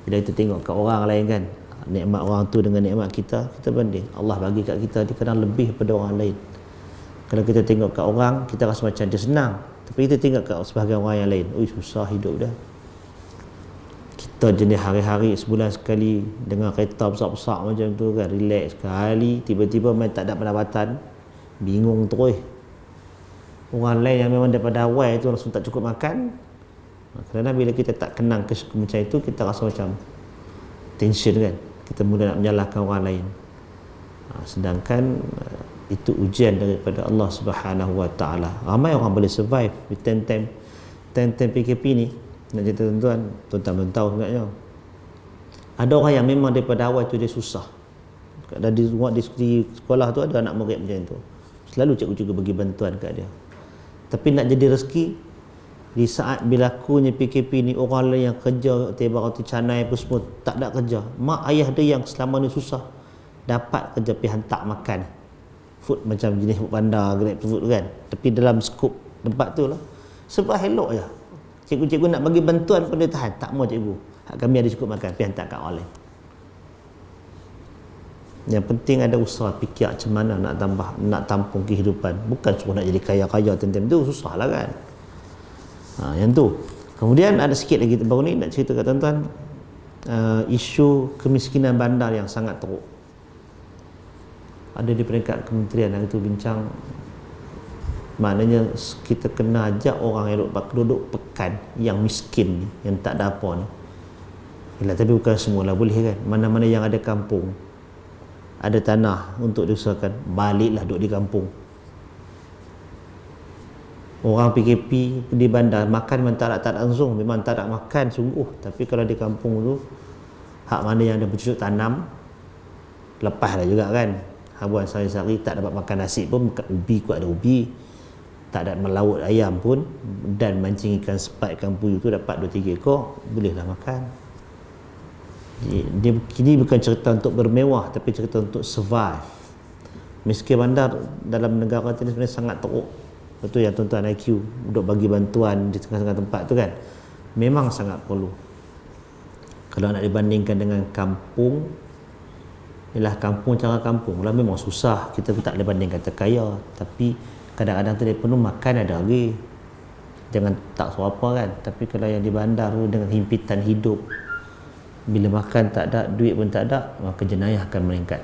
Bila kita tengok kat orang lain kan, nikmat orang tu dengan nikmat kita banding. Allah bagi kat kita dia kadang lebih daripada orang lain. Kalau kita tengok kat orang, kita rasa macam dia senang, tapi kita tengok kat sebahagian orang yang lain, susah hidup dah. Kita jenis hari-hari sebulan sekali dengan kereta besar-besar macam tu kan, relax sekali, tiba-tiba main tak ada pendapatan, bingung terus. Orang lain yang memang daripada awal tu langsung tak cukup makan. Kerana bila kita tak kenang macam itu, kita rasa macam tension kan, kita mula nak menyalahkan orang lain. Sedangkan itu ujian daripada Allah Subhanahu Wa Taala. Ramai orang boleh survive di time PKP ni. Nak cerita tuan-tuan belum tahu sebenarnya. Ada orang yang memang daripada awal tu dia susah. Di sekolah tu ada anak murid macam tu. Selalu cikgu-cikgu bagi bantuan kat dia. Tapi nak jadi rezeki, di saat berlakunya PKP ni, orang lain yang kerja tiba roti canai apa semua tak ada kerja. Mak ayah dia yang selama ni susah dapat kerja pergi hantar makan. Food macam jenis food bandar, grab food kan. Tapi dalam skop tempat tu lah. Sebab elok je. Cikgu-cikgu nak bagi bantuan pun dia tahan. Tak mau cikgu. Kami ada cukup makan, pergi hantar kat orang lain. Yang penting ada usaha fikir macam mana nak tampung kehidupan. Bukan suruh nak jadi kaya-kaya tentu tu susah lah kan. Yang tu. Kemudian ada sikit lagi baru ni nak cerita kat tuan-tuan, isu kemiskinan bandar yang sangat teruk. Ada di peringkat kementerian yang itu bincang, maknanya kita kena ajak orang yang duduk pekan, yang miskin ni, yang tak ada apa ni. Yalah, tapi bukan semualah boleh kan. Mana-mana yang ada kampung, ada tanah untuk diusahakan, baliklah duduk di kampung. Orang PKP di bandar makan memang tak langsung, memang tak ada makan sungguh. Tapi kalau di kampung tu, hak mana yang ada bercucuk tanam, lepaslah juga kan. Habuan sehari-hari tak dapat makan nasi pun, ubi kot ada ubi, tak ada melaut ayam pun, dan mancing ikan sepat, ikan puyuh tu dapat 2-3 ekor, bolehlah makan. Ini bukan cerita untuk bermewah, tapi cerita untuk survive. Miskin bandar dalam negara ini sebenarnya sangat teruk. Betul yang tuan-tuan IQ duduk bagi bantuan di tengah-tengah tempat tu kan, memang sangat perlu. Kalau nak dibandingkan dengan kampung, ialah kampung, cara kampung lah memang susah. Kita pun tak boleh banding kata kaya, tapi kadang-kadang tu dia penuh makan ada lagi, jangan tak suruh apa kan. Tapi kalau yang di bandar tu dengan himpitan hidup, bila makan tak ada, duit pun tak ada, maka jenayah akan meningkat.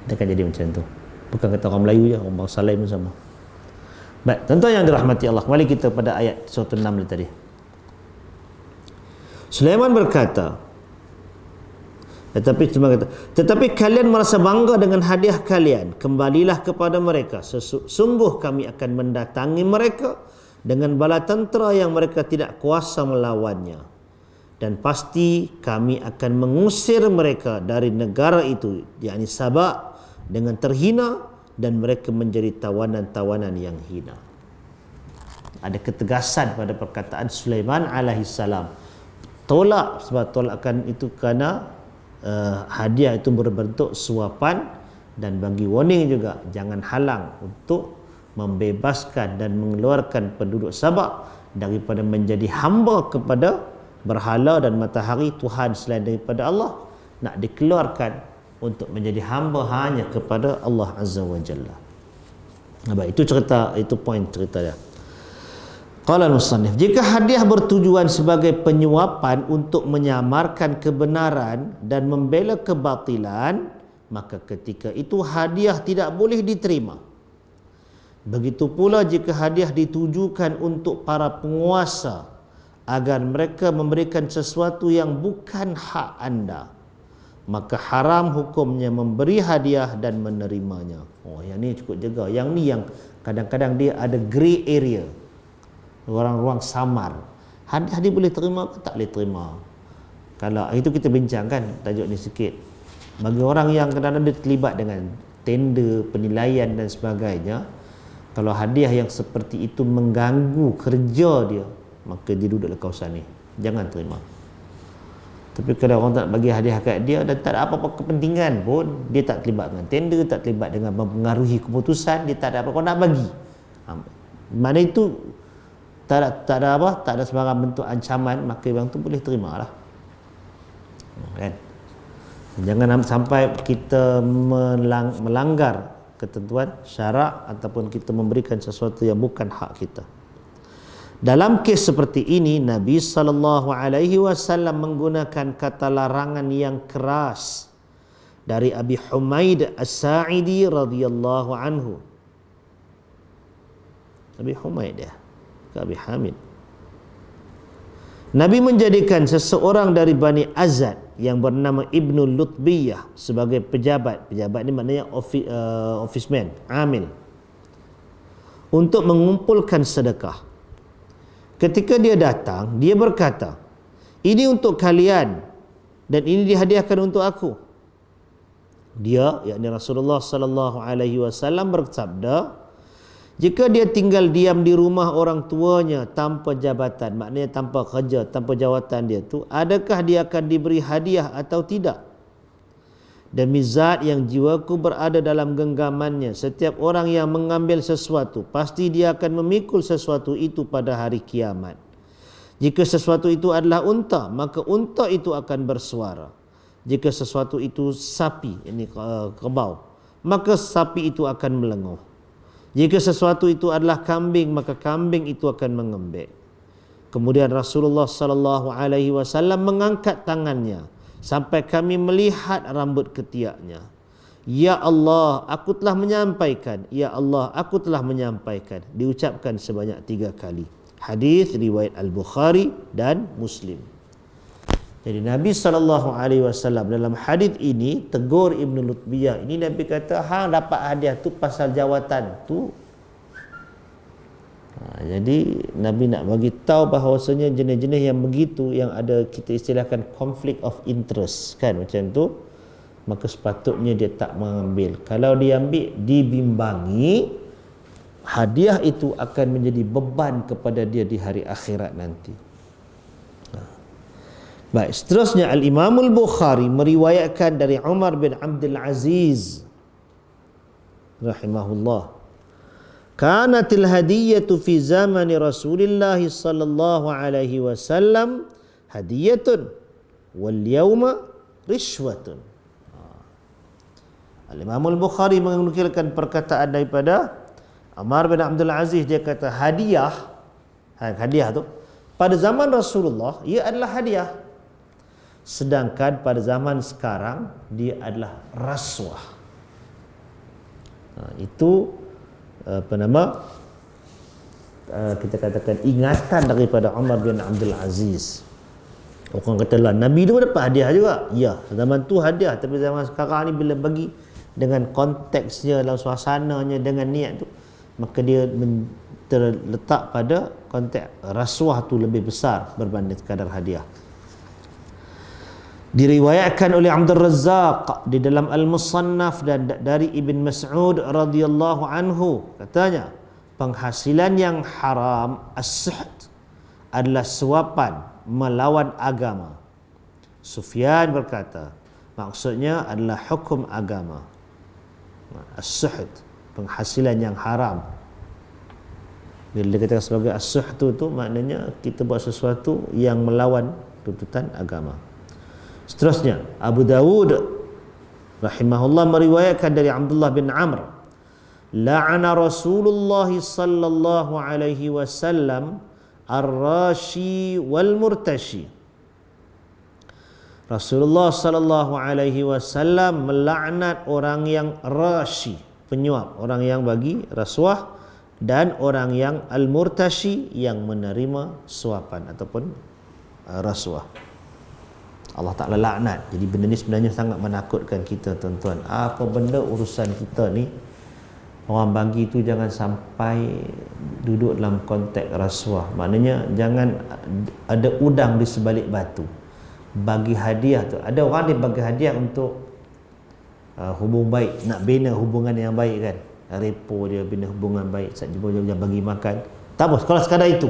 Dia akan jadi macam tu. Bukan kata orang Melayu je, orang bangsa lain pun sama. Baik, tuan-tuan yang dirahmati Allah, kembali kita pada ayat surah 6 tadi. Sulaiman berkata, tetapi kalian merasa bangga dengan hadiah kalian, kembalilah kepada mereka. Sungguh kami akan mendatangi mereka dengan bala tentera yang mereka tidak kuasa melawannya, dan pasti kami akan mengusir mereka dari negara itu, yakni Sabak, dengan terhina, dan mereka menjadi tawanan-tawanan yang hina. Ada ketegasan pada perkataan Sulaiman alaihissalam. Tolak, sebab tolakan itu kerana hadiah itu berbentuk suapan, dan bagi warning juga, jangan halang untuk membebaskan dan mengeluarkan penduduk Sabak daripada menjadi hamba kepada berhala dan matahari Tuhan selain daripada Allah, nak dikeluarkan untuk menjadi hamba hanya kepada Allah Azza wa Jalla. Baik, itu cerita, itu poin cerita dia. Qala al-musannif, jika hadiah bertujuan sebagai penyuapan untuk menyamarkan kebenaran dan membela kebatilan, maka ketika itu hadiah tidak boleh diterima. Begitu pula jika hadiah ditujukan untuk para penguasa agar mereka memberikan sesuatu yang bukan hak anda, maka haram hukumnya memberi hadiah dan menerimanya. Oh, yang ni cukup jaga. Yang ni yang kadang-kadang dia ada grey area, ruang-ruang samar. Hadiah boleh terima ke tak boleh terima? Kalau itu kita bincangkan tajuk ni sikit. Bagi orang yang kadang-kadang dia terlibat dengan tender, penilaian dan sebagainya, kalau hadiah yang seperti itu mengganggu kerja dia, maka dia duduk dalam kawasan ni, jangan terima. Tapi kalau orang tak bagi hadiah kat dia dan tak ada apa-apa kepentingan pun, dia tak terlibat dengan tender, tak terlibat dengan mempengaruhi keputusan, dia tak ada apa-apa nak bagi. Mana itu tak ada sebarang bentuk ancaman, maka yang tu boleh terima lah. Kan? Jangan sampai kita melanggar ketentuan syarak ataupun kita memberikan sesuatu yang bukan hak kita. Dalam kes seperti ini, Nabi SAW menggunakan kata larangan yang keras dari Abi Humaid As-Sa'idi radhiyallahu anhu. Abi Humaid ya, ke Abi Hamid. Nabi menjadikan seseorang dari Bani Azad yang bernama Ibnu Lutbiyah sebagai pejabat. Pejabat ni maknanya officeman, amil, untuk mengumpulkan sedekah. Ketika dia datang, dia berkata, ini untuk kalian dan ini dihadiahkan untuk aku. Dia, yakni Rasulullah sallallahu alaihi wasallam bersabda, jika dia tinggal diam di rumah orang tuanya tanpa jabatan, maknanya tanpa kerja, tanpa jawatan dia tu, adakah dia akan diberi hadiah atau tidak? Demi zat yang jiwaku berada dalam genggamannya, setiap orang yang mengambil sesuatu, pasti dia akan memikul sesuatu itu pada hari kiamat. Jika sesuatu itu adalah unta, maka unta itu akan bersuara. Jika sesuatu itu sapi, ini kerbau, maka sapi itu akan melenguh. Jika sesuatu itu adalah kambing, maka kambing itu akan mengembek. Kemudian Rasulullah sallallahu alaihi wasallam mengangkat tangannya sampai kami melihat rambut ketiaknya. Ya Allah, aku telah menyampaikan. Ya Allah, aku telah menyampaikan. Diucapkan sebanyak 3 kali. Hadis riwayat Al-Bukhari dan Muslim. Jadi Nabi SAW dalam hadis ini tegur Ibnu Lutbiyah. Ini Nabi kata, hang dapat hadiah tu pasal jawatan tu. Jadi Nabi nak bagi tahu bahawasanya jenis-jenis yang begitu, yang ada kita istilahkan conflict of interest, kan, macam tu, maka sepatutnya dia tak mengambil. Kalau dia ambil, dibimbangi, hadiah itu akan menjadi beban kepada dia di hari akhirat nanti. Baik, seterusnya Al-Imam Al-Bukhari meriwayatkan dari Umar bin Abdul Aziz rahimahullah, kanatil hadiyatu fi zamani Rasulillah sallallahu alaihi wasallam hadiyatun wal yawma rishwatun. Al-Imam Al-Bukhari menukilkan perkataan daripada Umar bin Abdul Aziz. Dia kata hadiah tu pada zaman Rasulullah ia adalah hadiah, sedangkan pada zaman sekarang dia adalah rasuah. Itu apa nama, kita katakan ingatan daripada Umar bin Abdul Aziz. Orang kata lah, Nabi tu dapat hadiah juga. Ya, zaman tu hadiah, tapi zaman sekarang ni bila bagi dengan konteksnya, dalam suasananya, dengan niat tu, maka dia terletak pada konteks rasuah tu lebih besar berbanding sekadar hadiah. Diriwayatkan oleh Abdul Razzaq di dalam Al-Musannaf dan dari Ibn Mas'ud radhiyallahu anhu, katanya penghasilan yang haram as-suht adalah suapan melawan agama. Sufyan berkata, maksudnya adalah hukum agama. As-suht, penghasilan yang haram. Bila dikatakan sebagai as-suht tu maknanya kita buat sesuatu yang melawan tuntutan agama. Seterusnya, Abu Dawud rahimahullah meriwayatkan dari Abdullah bin Amr, la'ana Rasulullah sallallahu alaihi wasallam ar-rashi wal murtashi. Rasulullah sallallahu alaihi wasallam melaknat orang yang rashi, penyuap, orang yang bagi rasuah, dan orang yang al-murtashi, yang menerima suapan ataupun rasuah. Allah Ta'ala laknat. Jadi benda ni sebenarnya sangat menakutkan kita, tuan-tuan. Apa benda urusan kita ni, orang bagi tu jangan sampai duduk dalam konteks rasuah. Maknanya jangan ada udang di sebalik batu. Bagi hadiah tu, ada orang dia bagi hadiah untuk hubung baik, nak bina hubungan yang baik kan. Repo dia bina hubungan baik, saat jumpa dia bagi makan. Tak apa, kalau sekadar itu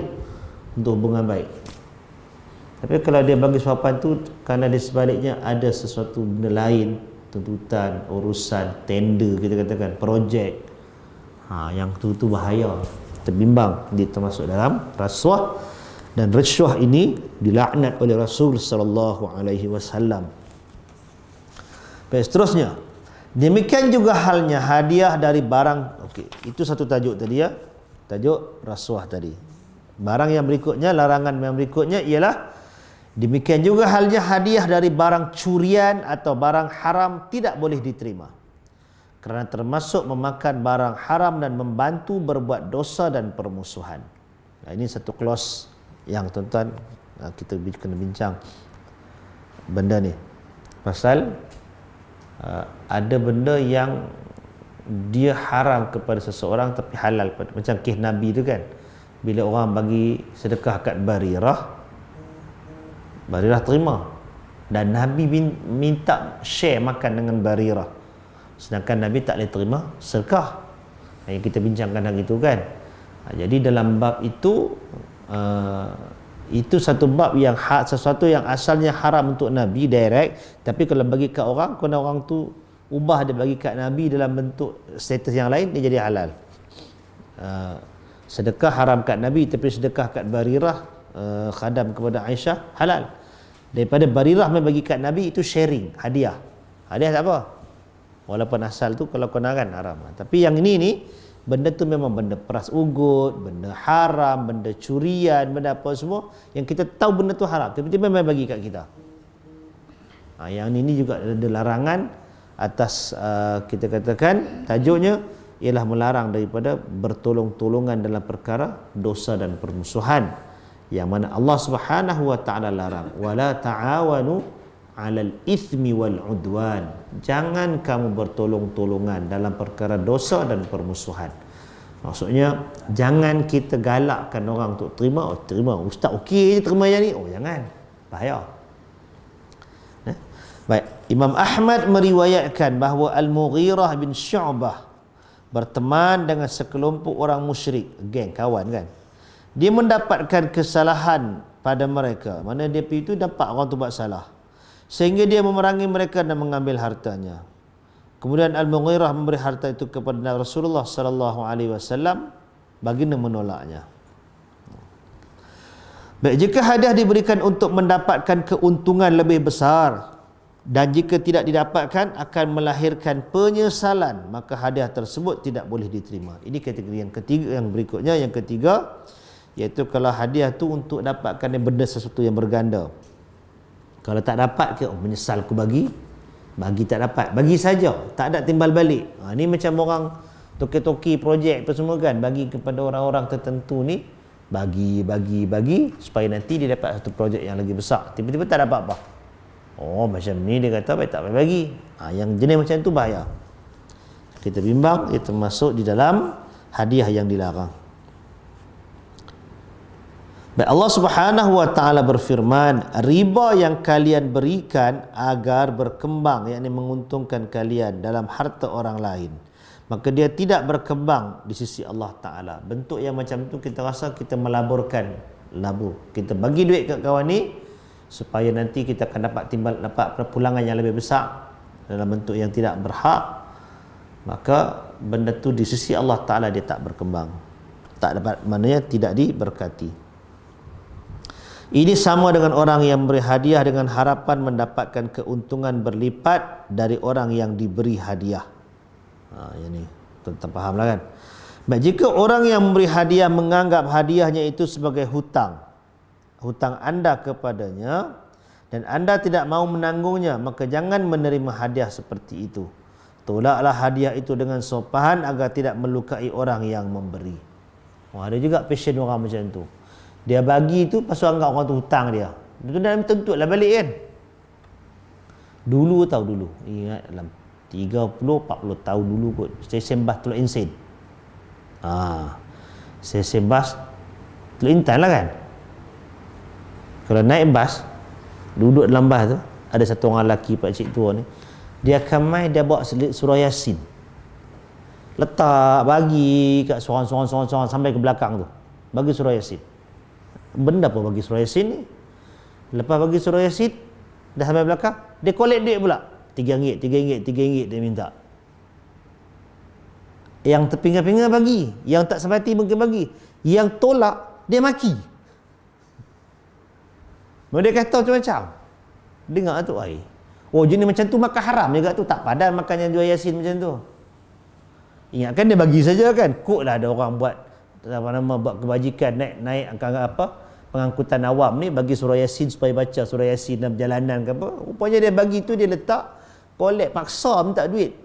untuk hubungan baik. Tapi kalau dia bagi suapan tu kerana di sebaliknya ada sesuatu benda lain, tuntutan, urusan, tender, kita katakan projek, yang tu bahaya. Kita bimbang dia termasuk dalam rasuah, dan rasuah ini dilaknat oleh Rasul sallallahu alaihi wasallam. Baik, seterusnya, demikian juga halnya hadiah dari barang. Okey, itu satu tajuk tadi ya. Tajuk rasuah tadi. Barang yang berikutnya, larangan yang berikutnya ialah demikian juga halnya hadiah dari barang curian atau barang haram tidak boleh diterima, kerana termasuk memakan barang haram dan membantu berbuat dosa dan permusuhan. Ini satu clause yang tuan-tuan kita kena bincang benda ni. Pasal ada benda yang dia haram kepada seseorang tapi halal, macam kisah Nabi tu kan, bila orang bagi sedekah kat Barirah terima, dan Nabi minta share makan dengan Barirah, sedangkan Nabi tak boleh terima sedekah. Yang kita bincangkan hari itu kan. Jadi dalam bab itu satu bab yang sesuatu yang asalnya haram untuk Nabi direct, tapi kalau bagi kat orang, kerana orang tu ubah dia bagi kat Nabi dalam bentuk status yang lain, dia jadi halal. Sedekah haram kat Nabi, tapi sedekah kat Barirah, khadam kepada Aisyah, halal. Daripada Barirah bagi kat Nabi, itu sharing, hadiah tak apa, walaupun asal tu kalau konangan haram. Tapi yang ini benda tu memang benda peras ugut, benda haram, benda curian, benda apa semua yang kita tahu benda tu haram, tiba-tiba memang bagi kat kita. Yang ini juga ada larangan atas, kita katakan tajuknya ialah melarang daripada bertolong-tolongan dalam perkara dosa dan permusuhan, yang mana Allah Subhanahu wa taala larang, wala ta'awanu 'alal itsmi wal 'udwan. Jangan kamu bertolong-tolongan dalam perkara dosa dan permusuhan. Maksudnya jangan kita galakkan orang untuk terima, terima ustaz okey je terima yang ni, jangan, bahaya. Baik, Imam Ahmad meriwayatkan bahawa Al-Mughirah bin Syu'bah berteman dengan sekelompok orang musyrik, geng, kawan kan. Dia mendapatkan kesalahan pada mereka, mana dia pergi itu dapat orang tu buat salah, sehingga dia memerangi mereka dan mengambil hartanya. Kemudian Al-Mughirah memberi harta itu kepada Rasulullah sallallahu alaihi wasallam, baginda menolaknya. Baik, jika hadiah diberikan untuk mendapatkan keuntungan lebih besar, dan jika tidak didapatkan akan melahirkan penyesalan, maka hadiah tersebut tidak boleh diterima. Ini kategori yang ketiga. Yang berikutnya, yang ketiga, iaitu kalau hadiah tu untuk dapatkan benda sesuatu yang berganda. Kalau tak dapat ke, menyesal aku bagi tak dapat, bagi saja, tak ada timbal balik. Ni macam orang toki-toki projek apa semua kan, bagi kepada orang-orang tertentu ni, bagi supaya nanti dia dapat satu projek yang lagi besar. Tiba-tiba tak dapat apa. Oh, macam ni dia kata baik tak payah bagi. Yang jenis macam tu bahaya. Kita bimbang, itu masuk di dalam hadiah yang dilarang. Baik, Allah Subhanahu wa taala berfirman, riba yang kalian berikan agar berkembang, yakni menguntungkan kalian dalam harta orang lain, maka dia tidak berkembang di sisi Allah Ta'ala. Bentuk yang macam tu kita rasa kita melaburkan labur. Kita bagi duit kat kawan ni supaya nanti kita akan dapat perpulangan yang lebih besar dalam bentuk yang tidak berhak, maka benda tu di sisi Allah Ta'ala dia tak berkembang, tak dapat, maknanya tidak diberkati. Ini sama dengan orang yang memberi hadiah dengan harapan mendapatkan keuntungan berlipat dari orang yang diberi hadiah. Yang ni tuan-tuan fahamlah kan. Baik, jika orang yang memberi hadiah menganggap hadiahnya itu sebagai hutang anda kepadanya dan anda tidak mau menanggungnya, maka jangan menerima hadiah seperti itu. Tolaklah hadiah itu dengan sopan agar tidak melukai orang yang memberi. Ada juga passion orang macam tu. Dia bagi tu pasal anggap orang tu hutang dia. Dia tu dah tuntutlah balik kan. Dulu ingat dalam 30-40 tahun dulu kot, stesen bas Teluk Insin. Stesen bas Teluk Intan lah kan. Kalau naik bas, duduk dalam bas tu, ada satu orang lelaki pakcik tua ni, dia akan main, dia bawa surah Yasin, letak bagi kat sorang-sorang sampai ke belakang tu, bagi surah Yasin. Benda apa bagi surah Yasin ni? Lepas bagi surah Yasin dah sampai belakang, dia collect duit pula, RM3 dia minta. Yang terpinggir-pinggir bagi, yang tak sampai hati mungkin bagi, yang tolak dia maki. Dia kata macam-macam. Dengar tu, oh jenis macam tu makan haram juga tu, tak padan makan yang jual Yasin macam tu. Ingatkan dia bagi saja kan. Kok lah ada orang buat buat kebajikan, naik pengangkutan awam ni, bagi surah Yasin supaya baca surah Yasin dalam perjalanan ke apa. Rupanya dia bagi tu, dia letak collect, paksa minta duit.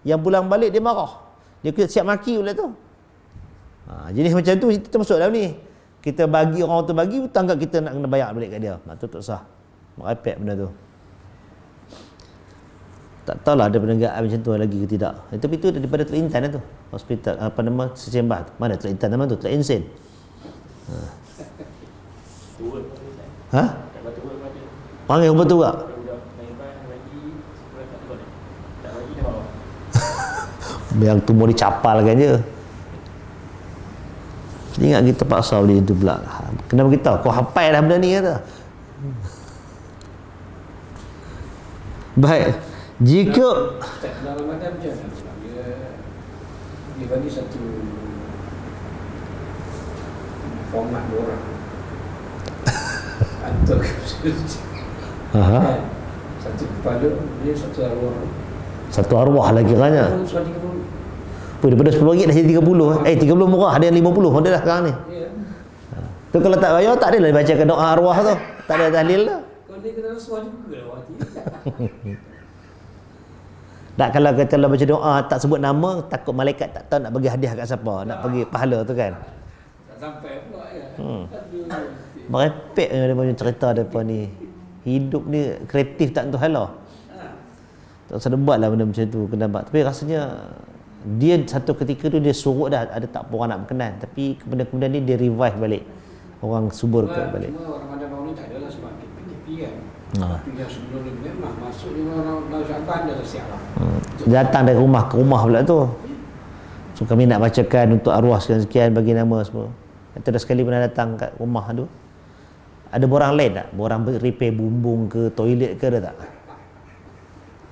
Yang pulang balik dia marah, dia siap maki pula tu. Jenis macam tu kita masuk dalam ni. Kita bagi orang tu bagi, hutang kat kita nak kena bayar balik kat dia. Tu tak sah. Merepek benda tu. Tak tahulah ada penegakan macam tu lagi ke tidak. Tapi tu daripada Teluk Intan tu. Hospital Sesembah tu. Mana Teluk Intan nama tu? Teluk Insin. Panggil betul tak? Yang tu mau dicapalkan je. Ingat kita paksa beli itu pula. Kena beritahu, kau hafal dah benda ni kata. Baik. Jika dalam Ramadan je dia bagi satu format orang atau satu kepala dia satu arwah. Satu arwah lagi kiranya. Daripada RM10 dah jadi 30. 30 murah, ada yang 50 ada dah sekarang ni. Ya. Tu kalau tak bayar tak adalah bacakan doa arwah tu. Tak ada tahlil dah. Kalau dia kena rasuah juga lah waktu. Tak, kalau kata baca doa tak sebut nama, takut malaikat tak tahu nak bagi hadiah kat siapa, nak bagi pahala tu kan. Tak sampai pula ya. Merepek dia punya cerita depa ni. Hidup ni kreatif tak tentu hala. Tak usah buatlah benda macam tu kena buat. Tapi rasanya dia satu ketika tu dia suruh dah ada tak apa orang nak berkenan, tapi kemudian ni dia revive balik. Orang subur ke balik. Cuma Ramadan tahun ni tak adalah sebab PKP kan. Tapi yang sebelum ni memang masuk ni orang Syaban dah siap lah. Datang dari rumah ke rumah pula tu. So kami nak bacakan untuk arwah sekian-sekian, bagi nama semua. Kita dah sekali pernah datang kat rumah tu. Ada borang lain tak? Borang repair bumbung ke toilet ke ada tak?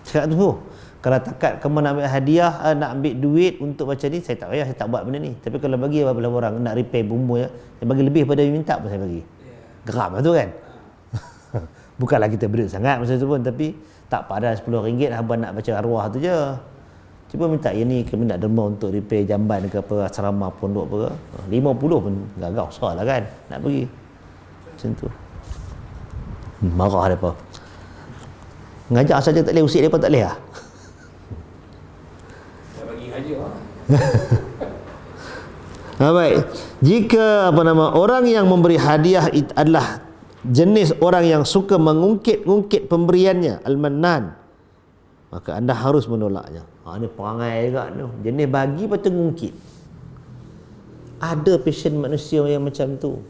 Cakap tu, kalau takat kamu nak ambil hadiah, nak ambil duit untuk baca ni, saya tak payah, saya tak buat benda ni. Tapi kalau bagi beberapa orang nak repair bumbung ya, saya bagi lebih pada yang minta pun saya bagi. Geram lah tu kan. Bukanlah kita berit sangat masa tu pun, tapi tak pada RM10 abang nak baca arwah tu je. Cuba minta yang ni kami nak derma untuk repair jamban ke apa, asrama pondok apa ke. 50 pun gagau susah lah kan nak bagi. Macam tu. Marah depa. Ngajak saja tak boleh, usik depa tak boleh lah. Dah bagi saja lah. Baik. Jika orang yang memberi hadiah adalah jenis orang yang suka mengungkit-ungkit pemberiannya, al-mannan, maka anda harus menolaknya. Ini perangai juga tu. Jenis bagi lepas tu ngungkit. Ada passion manusia yang macam tu.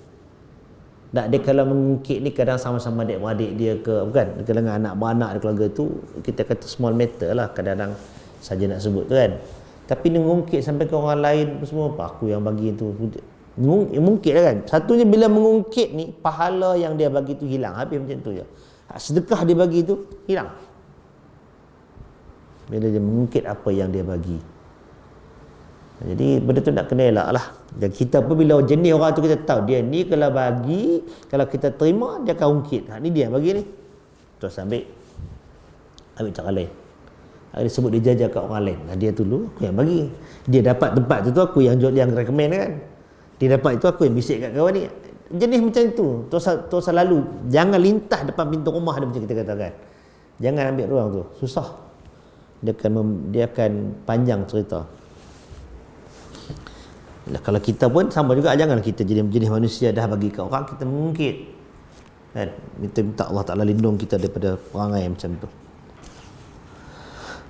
Tak, dia kalau mengungkit ni kadang sama-sama adik-beradik dia ke, bukan, kadang anak beranak di keluarga tu, kita kata small matter lah kadang-kadang saja nak sebut tu kan. Tapi dia mengungkit sampai ke orang lain semua, apa aku yang bagi tu. Mungkit lah kan. Satunya bila mengungkit ni, pahala yang dia bagi tu hilang. Habis macam tu je. Sedekah dia bagi tu hilang. Bila dia mengungkit apa yang dia bagi. Jadi benda tu nak kena elak lah. Dan kita pun bila jenis orang tu kita tahu dia ni kalau bagi, kalau kita terima dia akan ungkit. Ni dia yang bagi ni. Terus ambil cara lain. Dia sebut dia jaja kat orang lain. Dia dulu aku yang bagi. Dia dapat tempat tu aku yang recommend kan. Dia dapat itu aku yang bisik kat kawan ni. Jenis macam tu. Terus selalu jangan lintas depan pintu rumah dia macam kita katakan. Jangan ambil ruang tu. Susah. Dia akan panjang cerita. Kalau kita pun sama juga, jangan kita jadi jenis manusia dah bagi kat orang kita mengungkit kan. Minta Allah Ta'ala lindung kita daripada perangai macam tu.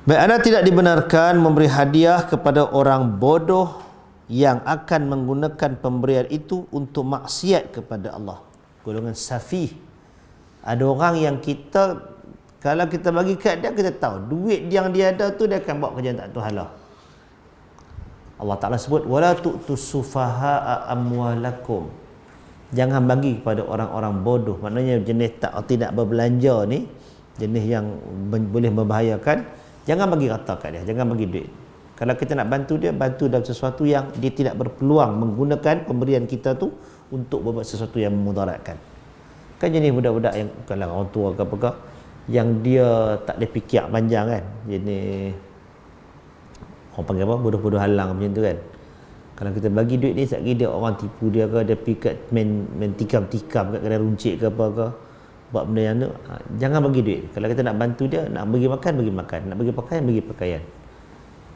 Baik, anda tidak dibenarkan memberi hadiah kepada orang bodoh yang akan menggunakan pemberian itu untuk maksiat kepada Allah. Golongan safih. Ada orang yang kita, kalau kita bagi kat dia, kita tahu duit yang dia ada tu dia akan buat kerja tak tuhala. Allah Ta'ala sebut wala tu'tus sufaha'a amwalakum. Jangan bagi kepada orang-orang bodoh. Maknanya jenis tidak berbelanja ni, jenis yang boleh membahayakan. Jangan bagi rata kat dia, jangan bagi duit. Kalau kita nak bantu dia, bantu dalam sesuatu yang dia tidak berpeluang menggunakan pemberian kita tu untuk buat sesuatu yang memudaratkan. Kan jenis budak-budak yang bukanlah orang tua ke apa, yang dia tak ada fikir panjang kan. Jenis orang panggil apa, bodoh-bodoh halang macam tu kan. Kalau kita bagi duit ni, sekali dia orang tipu dia ke, dia pergi kat main tikam-tikam kat kedai runcit ke apa ke, buat benda yang tu. Jangan bagi duit. Kalau kita nak bantu dia, nak bagi makan, bagi makan, nak bagi pakaian, bagi pakaian.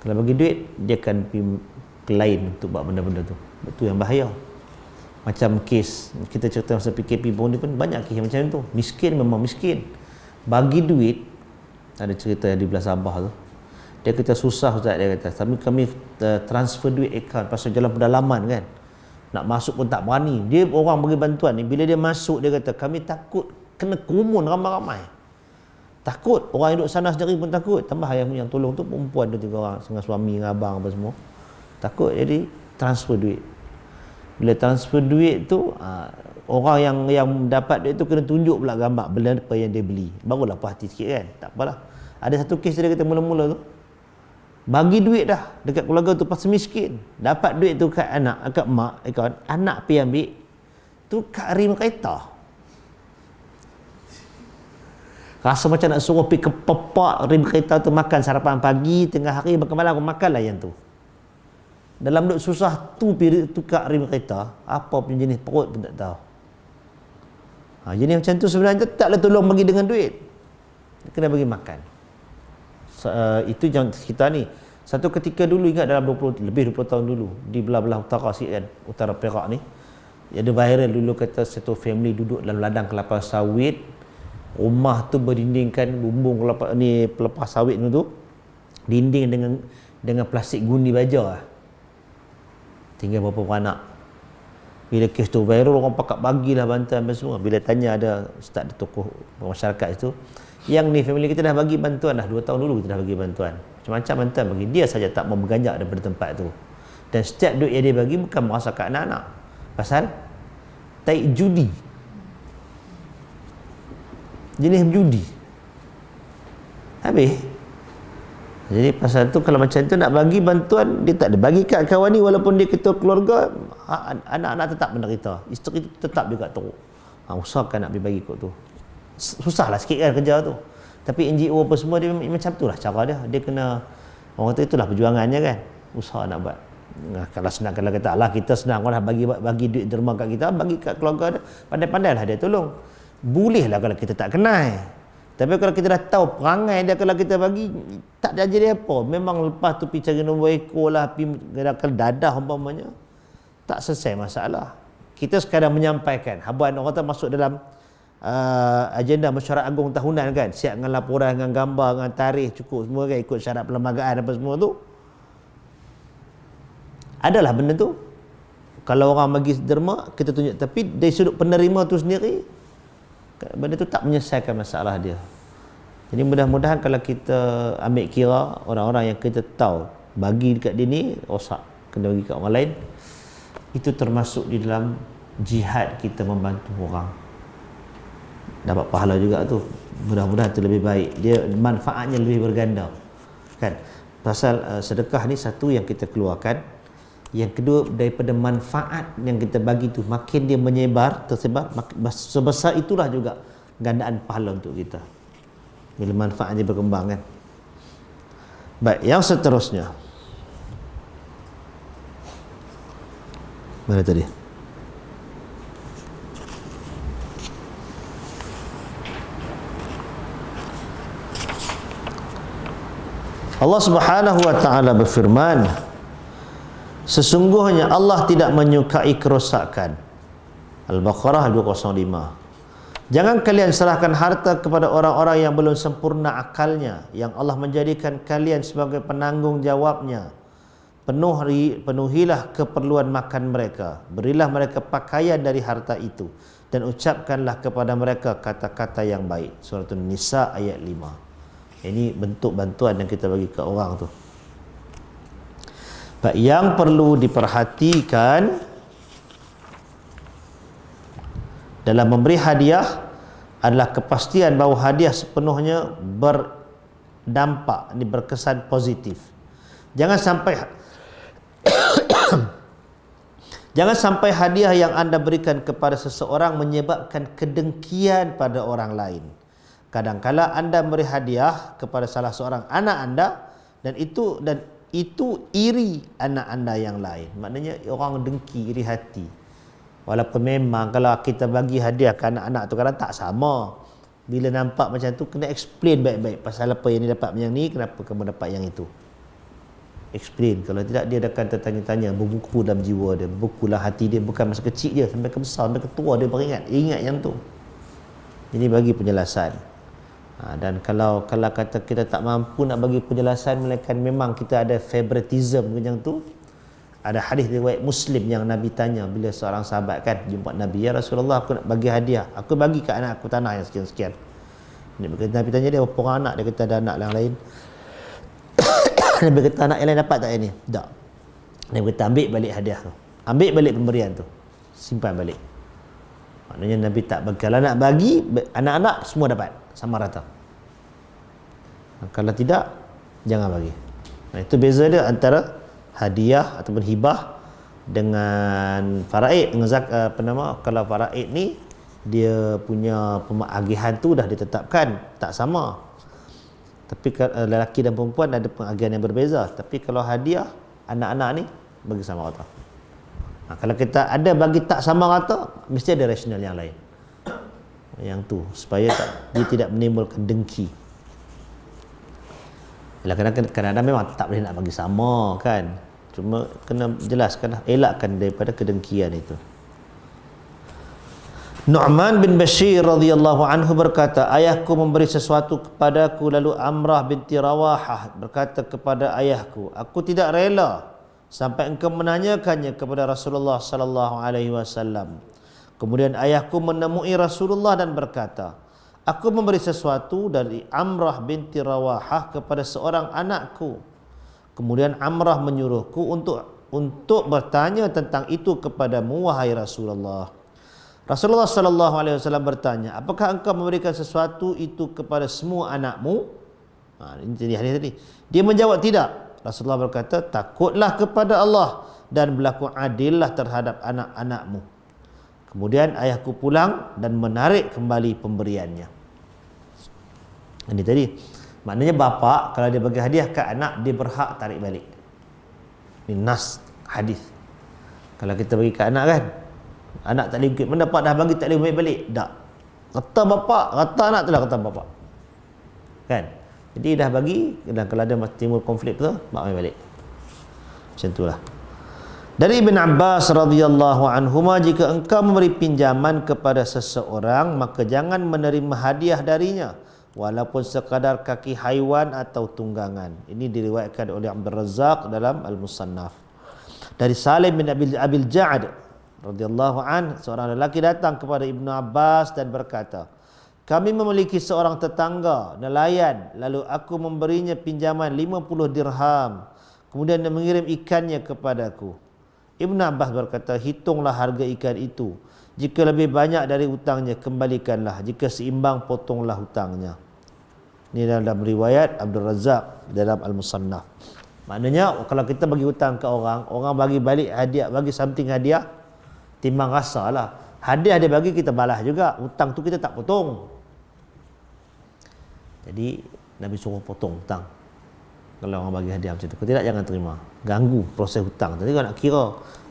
Kalau bagi duit, dia akan pergi ke lain untuk buat benda-benda tu. Itu yang bahaya. Macam kes kita cerita masa PKP pun ni pun banyak kes macam tu. Miskin memang miskin. Bagi duit, ada cerita yang di belah Sabah tu. Dia kata susah Ustaz, dia kata kami transfer duit akaun pasal jalan pedalaman kan, nak masuk pun tak berani. Dia orang bagi bantuan ni, bila dia masuk dia kata kami takut kena kerumun ramai-ramai, takut orang duduk sana sendiri pun takut, tambah yang tolong tu perempuan tu 3 orang dengan suami dengan abang apa semua, takut. Jadi transfer duit. Bila transfer duit tu orang yang dapat duit tu kena tunjuk pula gambar benda apa yang dia beli, barulah puas hati sikit kan. Tak apalah. Ada satu kes dia kata mula-mula tu bagi duit dah dekat keluarga tu pasal miskin. Dapat duit tu kat anak, kat mak, anak pergi ambil tu kat rim kereta. Rasa macam nak suruh pergi ke pepak rim kereta tu makan sarapan pagi, tengah hari, makan malam, makanlah yang tu. Dalam duduk susah tu pergi tukar rim kereta, apa pun jenis perut pun tak tahu. Jenis macam tu sebenarnya taklah tolong bagi dengan duit. Kena bagi makan. Itu jangan kita ni. Satu ketika dulu, ingat dalam lebih 20 tahun dulu, di belah-belah utara sikit kan, utara Perak ni, ada viral dulu kata satu family duduk dalam ladang kelapa sawit. Rumah tu berdindingkan bumbung kelapa ni, pelepah sawit tu dinding dengan plastik guni baja. Tinggal berapa anak. Bila kes tu viral, orang pakat bagilah bantuan semua. Bila tanya ada ustaz, ada tokoh masyarakat itu, yang ni family kita dah bagi bantuan dah 2 tahun dulu, kita dah bagi bantuan. Macam-macam bantuan bagi. Dia saja tak mau berganjak daripada tempat tu. Dan setiap duit yang dia bagi bukan merasakan anak-anak. Pasal taik judi. Jenis judi. Habis. Jadi pasal tu kalau macam tu nak bagi bantuan, dia tak ada bagi kat kawan ni walaupun dia ketua keluarga, anak-anak tetap menderita. Isteri tetap juga teruk. Usahakan nak bagi kot tu. Susahlah sikit kan kerja tu. Tapi NGO apa semua dia macam tu lah cara dia. Dia kena, orang kata itulah perjuangannya kan. Usaha nak buat. Kalau senang, kalau kata Allah kita senang orang bagi duit derma kat kita, bagi kat keluarga dia, pandai-pandailah dia tolong. Bolehlah kalau kita tak kenal. Tapi kalau kita dah tahu perangai dia, kalau kita bagi, tak ada jadi apa. Memang lepas tu pergi cari nombor ekor lah, pergi gerakkan dadah umpamanya, tak selesai masalah. Kita sekadar menyampaikan. Habuan orang kata masuk dalam agenda mesyuarat agung tahunan kan, siap dengan laporan, dengan gambar, dengan tarikh, cukup semua kan, ikut syarat perlembagaan apa semua tu. Adalah benda tu. Kalau orang bagi derma, kita tunjuk. Tapi dari sudut penerima tu sendiri, benda tu tak menyelesaikan masalah dia. Jadi mudah-mudahan kalau kita ambil kira orang-orang yang kita tahu bagi dekat dia ni rosak, kena bagi kat orang lain, itu termasuk di dalam jihad kita membantu orang, dapat pahala juga tu. Mudah-mudahan tu lebih baik, dia manfaatnya lebih berganda kan. Pasal sedekah ni satu yang kita keluarkan, yang kedua daripada manfaat yang kita bagi tu, makin dia menyebar, tersebar, sebesar itulah juga gandaan pahala untuk kita bila manfaatnya berkembang kan. Baik, yang seterusnya mana tadi? Allah Subhanahu wa taala berfirman, sesungguhnya Allah tidak menyukai kerosakan. Al-Baqarah 205. Jangan kalian serahkan harta kepada orang-orang yang belum sempurna akalnya, yang Allah menjadikan kalian sebagai penanggung jawabnya. Penuhilah keperluan makan mereka, berilah mereka pakaian dari harta itu, dan ucapkanlah kepada mereka kata-kata yang baik. Surah An-Nisa ayat 5. Ini bentuk bantuan yang kita bagi ke orang tu. Yang perlu diperhatikan dalam memberi hadiah adalah kepastian bahawa hadiah sepenuhnya berdampak, ini berkesan positif. Jangan sampai hadiah yang anda berikan kepada seseorang menyebabkan kedengkian pada orang lain. Kadang-kala anda memberi hadiah kepada salah seorang anak anda dan itu iri anak anda yang lain. Maknanya orang dengki, iri hati. Walaupun memang kalau kita bagi hadiah ke anak-anak tu kadang tak sama. Bila nampak macam tu, kena explain baik-baik pasal apa yang ni dapat yang ni, kenapa kamu dapat yang itu. Explain. Kalau tidak, dia akan tertanya-tanya, berbuku dalam jiwa dia, berbuku dalam hati dia, bukan masa kecil dia, sampai ke besar, sampai ke tua dia ingat yang tu. Jadi bagi penjelasan. Dan kalau kata kita tak mampu nak bagi penjelasan, melainkan memang kita ada favoritism macam tu, ada hadis riwayat Muslim yang Nabi tanya bila seorang sahabat kan jumpa Nabi, ya Rasulullah, aku nak bagi hadiah, aku bagi kat anak aku tanah yang sekian-sekian. Nabi tanya dia berapa orang anak, dia kata ada anak yang lain. Nabi kata anak yang lain dapat tak ini? Tak. Nabi kata ambil balik hadiah tu, ambil balik pemberian tu, simpan balik. Maknanya Nabi tak bagi. Kalau nak bagi, anak-anak semua dapat sama rata. Kalau tidak, jangan bagi. Itu beza dia antara hadiah ataupun hibah dengan faraid. Dengan kalau faraid ni dia punya pemagihan tu dah ditetapkan, tak sama. Tapi lelaki dan perempuan ada pengagihan yang berbeza. Tapi kalau hadiah anak-anak ni bagi sama rata. Kalau kita ada bagi tak sama rata, mesti ada rasional yang lain. Yang tu supaya dia tidak menimbulkan dengki. Kadang-kadang memang tak boleh nak bagi sama kan. Cuma kena jelaskan, elakkan daripada kedengkian itu. Nu'man bin Bashir radhiyallahu anhu berkata, ayahku memberi sesuatu kepadaku, lalu Amrah binti Rawahah berkata kepada ayahku, aku tidak rela sampai engkau menanyakannya kepada Rasulullah sallallahu alaihi wasallam. Kemudian ayahku menemui Rasulullah dan berkata, aku memberi sesuatu dari Amrah binti Rawahah kepada seorang anakku. Kemudian Amrah menyuruhku untuk bertanya tentang itu kepadamu, wahai Rasulullah. Rasulullah sallallahu alaihi wasallam bertanya, apakah engkau memberikan sesuatu itu kepada semua anakmu? Ini jadi hadis tadi. Dia menjawab tidak. Rasulullah berkata, takutlah kepada Allah dan berlaku adillah terhadap anak-anakmu. Kemudian ayahku pulang dan menarik kembali pemberiannya. Ini tadi. Maknanya bapa kalau dia bagi hadiah ke anak, dia berhak tarik balik. Ini nas hadis. Kalau kita bagi ke anak kan, anak tak boleh mendapat dah bagi, tak boleh balik. Tak. Kata bapa, kata anak tu lah kata bapa. kan. Jadi dah bagi, dan kalau ada timbul konflik tu, mak mai balik. Macam itulah. Dari Ibn Abbas radhiyallahu anhuma, jika engkau memberi pinjaman kepada seseorang, maka jangan menerima hadiah darinya walaupun sekadar kaki haiwan atau tunggangan. Ini diriwayatkan oleh Abdul Razzaq dalam Al-Musannaf. Dari Salim bin Abil Ja'ad radhiyallahu an, seorang lelaki datang kepada Ibnu Abbas dan berkata, kami memiliki seorang tetangga nelayan, lalu aku memberinya pinjaman 50 dirham, kemudian dia mengirim ikannya kepadaku. Ibnu Abbas berkata, hitunglah harga ikan itu. Jika lebih banyak dari hutangnya, kembalikanlah. Jika seimbang, potonglah hutangnya. Ini dalam riwayat Abdul Razzaq dalam Al-Musannaf. Maknanya kalau kita bagi hutang ke orang, orang bagi balik hadiah, bagi something hadiah, timbang rasa lah. Hadiah dia bagi, kita balas juga. Hutang tu kita tak potong. Jadi Nabi suruh potong hutang. Kalau orang bagi hadiah macam tu, kalau tidak jangan terima. Ganggu proses hutang. Nanti kalau nak kira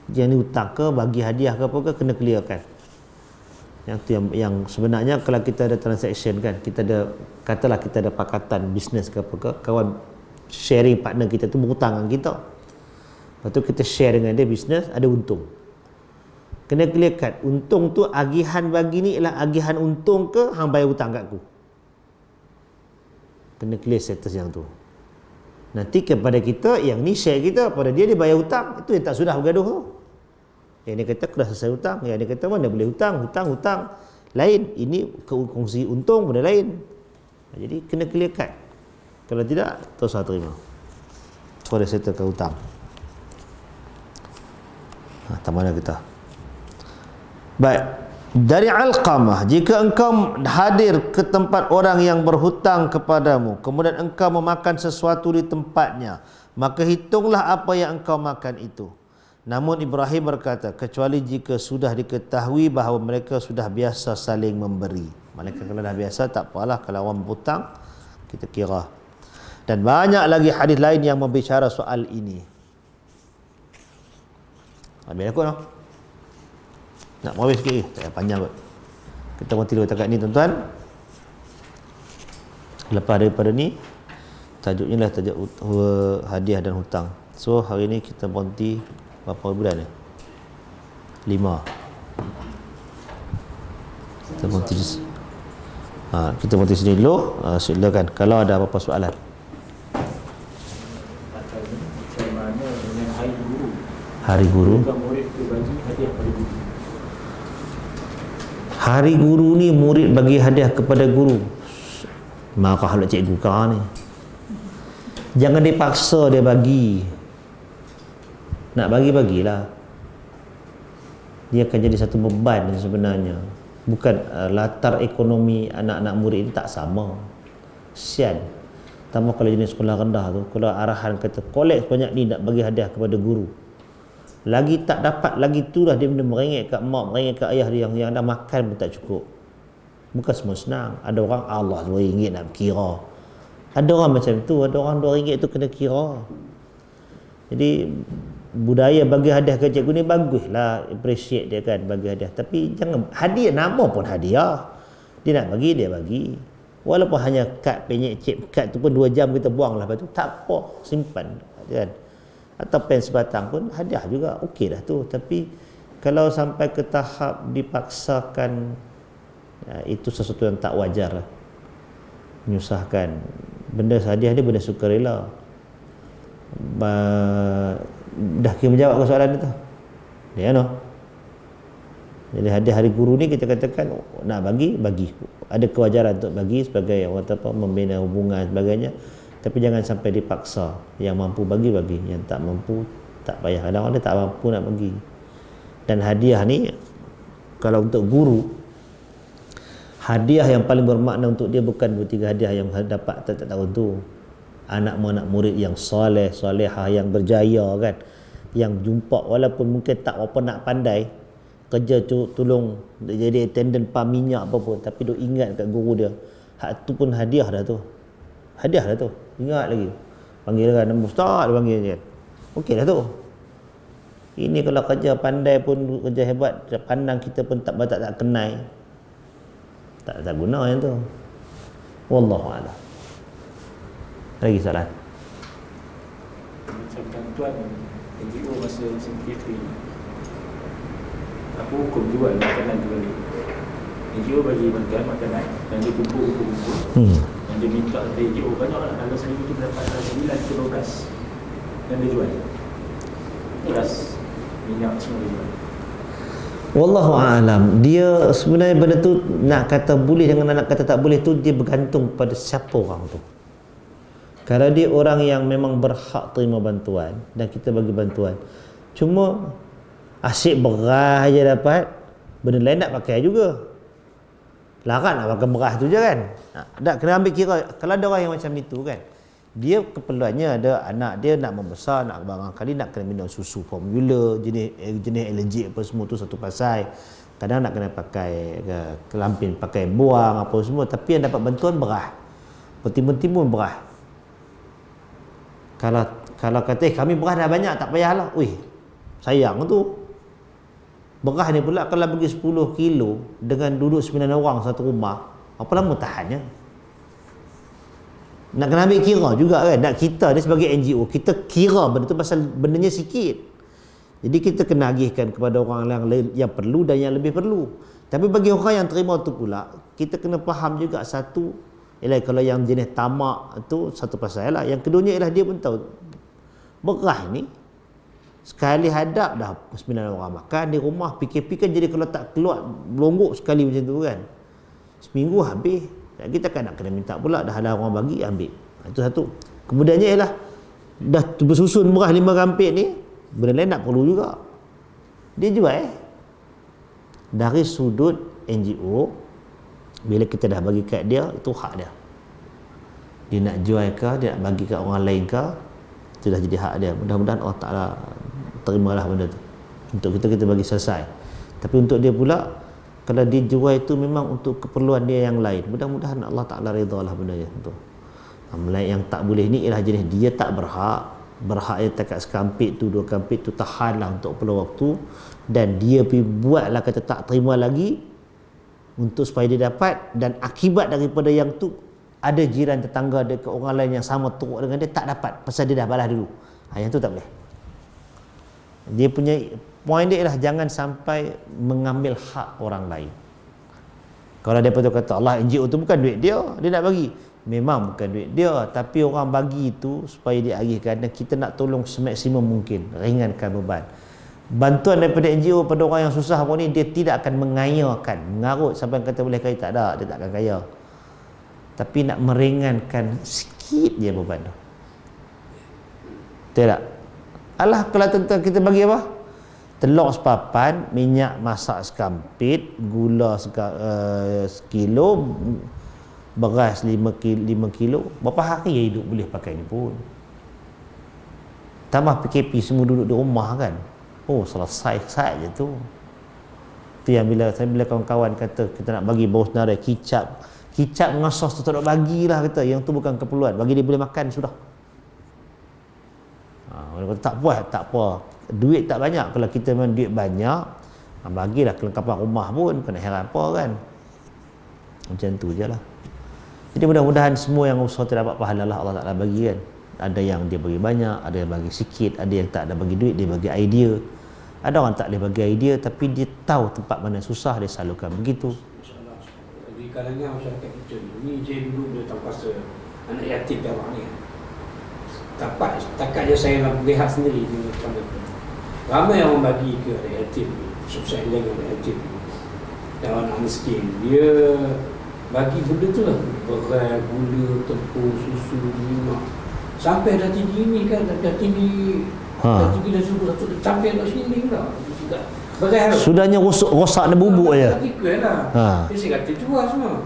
dia ni hutang ke, bagi hadiah ke apa ke, kena clearkan. Yang tu yang sebenarnya kalau kita ada transaction kan, kita ada, katalah kita ada pakatan bisnes ke apa ke, kawan sharing partner kita tu berhutang dengan kita. Lepas tu kita share dengan dia bisnes, ada untung. Kena clearkan, untung tu agihan bagi ni ialah agihan untung ke hang bayar hutang kat aku. Kena clear status yang tu. Nanti kepada kita, yang ni share kita, pada dia dia bayar hutang, itu yang tak sudah bergaduh tu. Yang dia kata aku dah selesai hutang, yang dia kata mana boleh hutang lain, ini kongsi untung benda lain. Jadi kena clear cut. Kalau tidak, tak usah terima. Kau dah settlekan hutang. Tak mana kita. Baik. Dari Alqamah, jika engkau hadir ke tempat orang yang berhutang kepadamu, kemudian engkau memakan sesuatu di tempatnya, maka hitunglah apa yang engkau makan itu. Namun Ibrahim berkata, kecuali jika sudah diketahui bahawa mereka sudah biasa saling memberi. Malaikat kalau dah biasa, tak apalah. Kalau orang berhutang, kita kira. Dan banyak lagi hadis lain yang berbicara soal ini. Habis aku no? Nak mawis sikit tak panjang kot. Kita berhenti dulu takat ni tuan-tuan. Lepas daripada ni, tajuknya lah tajuk hadiah dan hutang. So hari ni kita berhenti berapa bulan ni? 5. Kita berhenti kita berhenti sini dulu. Silakan kalau ada apa-apa soalan. Macam mana dengan hari guru? Hari guru. Murid tu bagi hadiah pada guru. Hari guru ni murid bagi hadiah kepada guru. Marah lah cikgu kau ni. Jangan dipaksa dia bagi. Nak bagi-bagilah. Dia akan jadi satu beban sebenarnya. Bukan latar ekonomi anak-anak murid ini tak sama. Kesian. Tambah kalau jenis sekolah rendah tu, kalau arahan kata kolek sebanyak ni nak bagi hadiah kepada guru, lagi tak dapat, lagi tu lah dia merengek kat mak, merengek kat ayah dia yang dah makan pun tak cukup. Bukan semua senang. Ada orang Allah RM2 nak kira. Ada orang macam tu, ada orang RM2 tu kena kira. Jadi budaya bagi hadiah ke cikgu ni baguslah, appreciate dia kan bagi hadiah. Tapi jangan hadiah, nama pun hadiah. Dia nak bagi, dia bagi. Walaupun hanya kad penyek cip, kad tu pun 2 jam kita buang lah, lepas tu tak apa, simpan kan. Atau pen sebatang pun hadiah juga, okey dah tu. Tapi kalau sampai ke tahap dipaksakan, itu sesuatu yang tak wajar lah. Menyusahkan. Benda hadiah dia benda sukarela. Dah kira menjawab ke soalan itu? Ya no. Jadi hadiah hari guru ni kita katakan nak bagi, ada kewajaran untuk bagi sebagai orang apa, membina hubungan sebagainya. Tapi jangan sampai dipaksa. Yang mampu bagi, yang tak mampu tak payah. Kadang-kadang dia tak mampu nak bagi. Dan hadiah ni, kalau untuk guru, hadiah yang paling bermakna untuk dia bukan 2-3 hadiah yang dapat tak tahun tu. Anak murid yang soleh, solehah, yang berjaya kan, yang jumpa walaupun mungkin tak apa nak pandai, kerja tolong jadi attendant pam minyak apa pun, tapi duk ingat kat guru dia. Hak tu pun hadiah dah tu. Hadiah dah tu. Ingat lagi. Panggil kan ustaz, dia panggil je. Okey dah tu. Ini kalau kerja pandai pun, kerja hebat, pandang kita pun tak kenal. Tak guna yang tu. Wallahu a'lam. Lagi soalan. Macam bantuan NGO masa musim PKP ni, apa hukum jual makanan tu balik? NGO bagi bantuan makanan dan dia kumpul dan dia minta dari NGO banyak lah, dalam seminggu tu dapat 9 kilo beras dan dia jual beras, minyak semua dia jual. Wallahu a'lam. Dia sebenarnya benda tu nak kata boleh dengan nak kata tak boleh tu dia bergantung pada siapa orang tu. Kalau dia orang yang memang berhak terima bantuan dan kita bagi bantuan, cuma asyik beras je dapat, benda lain nak pakai juga. Larang nak pakai beras tu je kan. Tak kena ambil kira. Kalau ada orang yang macam itu kan, dia keperluannya ada anak dia nak membesar, nak barangkali nak kena minum susu formula, jenis allergic apa semua tu satu pasal. Kadang nak kena pakai kelampin, pakai buang apa semua, tapi yang dapat bantuan beras. Bertimbun-timbun beras. Kalau kata kami beras dah banyak tak payahlah. Sayang tu. Beras ni pula kalau bagi 10 kilo dengan duduk 9 orang satu rumah, apa lama tahannya? Nak kena ambil kira juga kan. Nak kita ni sebagai NGO, kita kira benda tu pasal bendanya sikit. Jadi kita kena agihkan kepada orang yang perlu dan yang lebih perlu. Tapi bagi orang yang terima tu pula, kita kena faham juga satu, ialah kalau yang jenis tamak tu satu pasal lah. Yang keduanya ialah dia pun tahu beras ni sekali hadap dah 9 orang makan di rumah. PKP kan jadi kalau tak keluar melonggok sekali macam tu kan, seminggu habis. Dan kita kan nak kena minta pula, dah ada orang bagi ambil. Itu satu. Kemudiannya ialah dah bersusun beras 5 rampik ni, benda lain nak perlu juga. Dia jual dari sudut NGO. Bila kita dah bagi kat dia, itu hak dia. Dia nak jual ke, dia nak bagi kat orang lain ke, itu dah jadi hak dia. Mudah-mudahan Allah Ta'ala terimalah benda tu. Untuk kita bagi selesai. Tapi untuk dia pula, kalau dia jual itu memang untuk keperluan dia yang lain, mudah-mudahan Allah Ta'ala redha lah benda tu. Yang tak boleh ni ialah jenis dia tak berhak. Berhak dia takat sekampit tu, 2 kampit tu, tahanlah untuk perlu waktu. Dan dia pergi buatlah kata tak terima lagi untuk supaya dia dapat, dan akibat daripada yang tu ada jiran tetangga dia ke orang lain yang sama teruk dengan dia tak dapat pasal dia dah balas dulu. Yang tu tak boleh. Dia punya point dia ialah jangan sampai mengambil hak orang lain. Kalau dia betul kata Allah, NGO tu bukan duit dia, dia nak bagi. Memang bukan duit dia, tapi orang bagi itu supaya dia agihkan, dan kita nak tolong semaksimum mungkin, ringankan beban. Bantuan daripada NGO pada orang yang susah pun ni, dia tidak akan mengayakan, mengarut sampai kata boleh kaya, tak ada, dia tak akan kaya. Tapi nak meringankan sikit je beban tu. Betul tak? Alah, kalau tentang kita bagi apa? Telur sepapan, minyak masak sekampit, gula sekilo, beras 5 kilo. Berapa hari yang hidup boleh pakai ni pun? Tambah PKP semua duduk di rumah kan. Selesai saja tu. Tu yang bila kawan-kawan kata kita nak bagi bau senarai, kicap dengan sos tu tak nak bagilah kata. Yang tu bukan keperluan, bagi dia boleh makan sudah. Orang kata tak apa. Duit tak banyak, kalau kita memang duit banyak, bagilah kelengkapan rumah pun, kena heran apa kan. Macam tu je lah. Jadi mudah-mudahan semua yang usaha tu dapat pahala lah Allah Ta'ala bagi kan. Ada yang dia bagi banyak, ada yang bagi sikit, ada yang tak ada bagi duit, dia bagi idea. Ada orang tak boleh bagi idea, tapi dia tahu tempat mana susah, dia salurkan begitu. InsyaAllah. Di kalangan masyarakat kita ni, je dulu dia tak kuasa anak yatim dah ni. Takatnya saya nak lihat sendiri di macam itu. Ramai orang bagi ke anak yatim, susah dengan anak yatim dan anak miskin. Dia bagi benda tu lah, beras, gula, tepung, susu, minyak. Sampai dah tinggi ni kan, dah tinggi dah suruh sampai nak sini lah. Beras sudahnya rosak dan bubuk je. Tikul lah. Dia kata jual semua.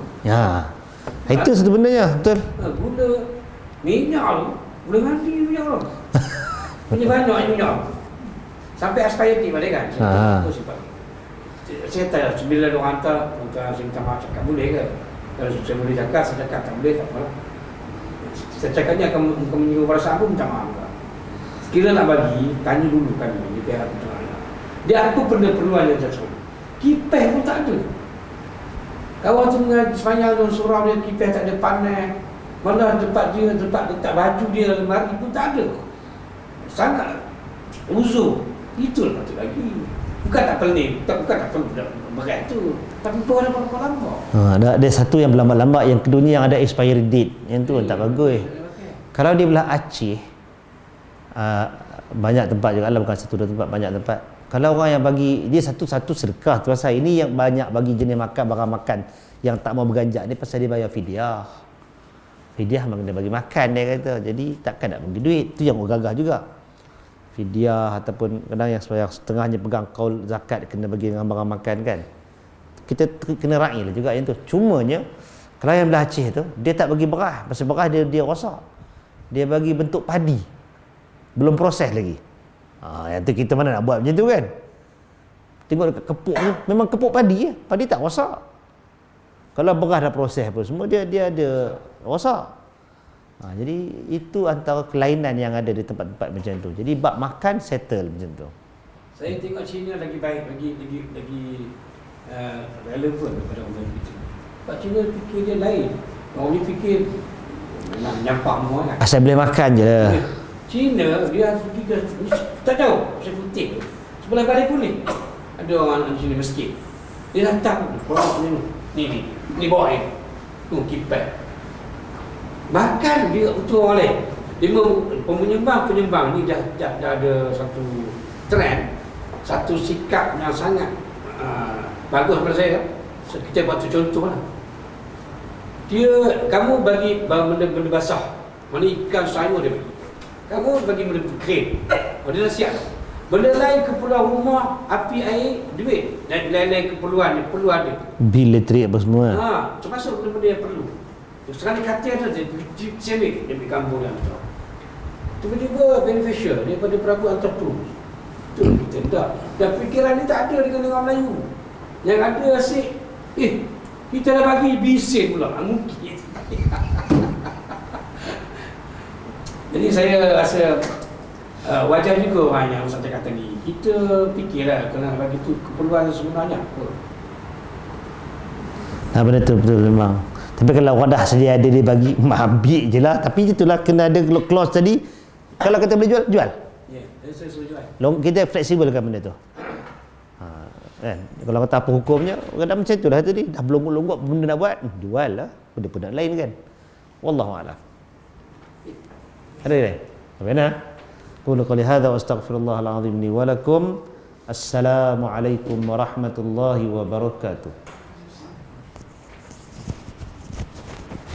Itu sebenarnya betul. Gula, minyak tu, gula mandi minyak tu. Punya banyak minyak. Sampai aspirati balik kan. Saya tak bila orang hantar, saya minta maaf cakap boleh ke? Kalau saya boleh cakap, saya cakap tak boleh, tak apa. Saya cakapnya akan menyinggung perasaan pun minta maaf. Sekiranya nak bagi, tanya dulu kan di pihak pencegahan. Dia apa perluan yang saya suruh? Kipas pun tak ada. Kawan tu sepanjang surau dia, kipas tak ada panas. Malah tempat letak baju dia dalam lemari pun tak ada. Sangat uzur. Itu patut lagi. Bukan tak pelik, bukan tak perlu berat tu. Tapi tu ada lambat-lambat. Ada satu yang berlambat-lambat, yang keduanya yang ada expiry date. Yang tu tak bagus. Kalau di belah Aceh, banyak tempat juga lah, bukan satu dua tempat, banyak tempat. Kalau orang yang bagi, dia satu-satu sedekah tu pasal ini yang banyak bagi jenis makan, barang makan yang tak mau berganjak ni pasal dia bayar fidyah. Fidyah memang dia bagi makan, dia kata. Jadi takkan nak bagi duit. Tu yang gagah juga. Fidyah ataupun kadang yang setengahnya pegang kaul zakat kena bagi dengan barang makan kan. Kita kena raih lah juga yang tu. Cumanya kalau yang belah Aceh tu dia tak bagi beras, pasal beras dia rosak. Dia bagi bentuk padi. Belum proses lagi. Yang tu kita mana nak buat macam tu kan. Tengok dekat kepuk tu, memang kepuk padi je. Padi tak rosak. Kalau beras dah proses apa semua dia ada rosak. Jadi itu antara kelainan yang ada di tempat-tempat macam tu. Jadi bab makan settle macam tu. Saya tengok China lagi baik, lagi relevan daripada orang kita. Sebab China fikir dia lain. Orang ni fikir nak nyampak semua kan. Asal boleh makan je. China dia pergi ke tak jauh Pasir Putih tu. Sebelah Balai Kuning ada orang Cina masjid. Dia datang orang ni bawah ni. Tu kipas. Bahkan dia betul orang lain. Dia penyembang ni dah ada satu trend, satu sikap yang sangat bagus pada saya. Kita buat contoh lah. Kamu bagi benda basah, mana ikan sayur dia bagi. Kamu bagi benda kering, dia dah siap. Benda lain keperluan rumah, api, air, duit. Dan lain-lain keperluan dia perlu ada. Bil elektrik apa semua. Termasuk benda-benda yang perlu. Sekarang dia kata dia sembik, dia ambil gambar yang tu. Tiba-tiba beneficial daripada Prabu Antarctica. Itu kita tak. Dan fikiran ni tak ada dengan orang Melayu. Yang ada asyik, kita dah bagi bising pula. Mungkin. Jadi saya rasa wajar juga orang yang Ustaz kata ni. Kita fikirlah kena bagi tu keperluan sebenarnya apa. Benda tu betul memang. Tapi kalau orang dah sedia ada dia bagi, ambil je lah. Tapi itulah kena ada clause tadi. Kalau kita boleh jual. Ya, saya suruh jual. Kita fleksibel kan benda tu. Kan? Kalau kata apa hukumnya, kadang macam tu lah tadi. Dah belum benda nak buat, jual lah. Benda-benda lain kan. Wallahu'alam. Ada ni? Bagaimana? Qulu qali hadha wa astaghfirullahal azim li wa lakum. Assalamualaikum warahmatullahi wabarakatuh.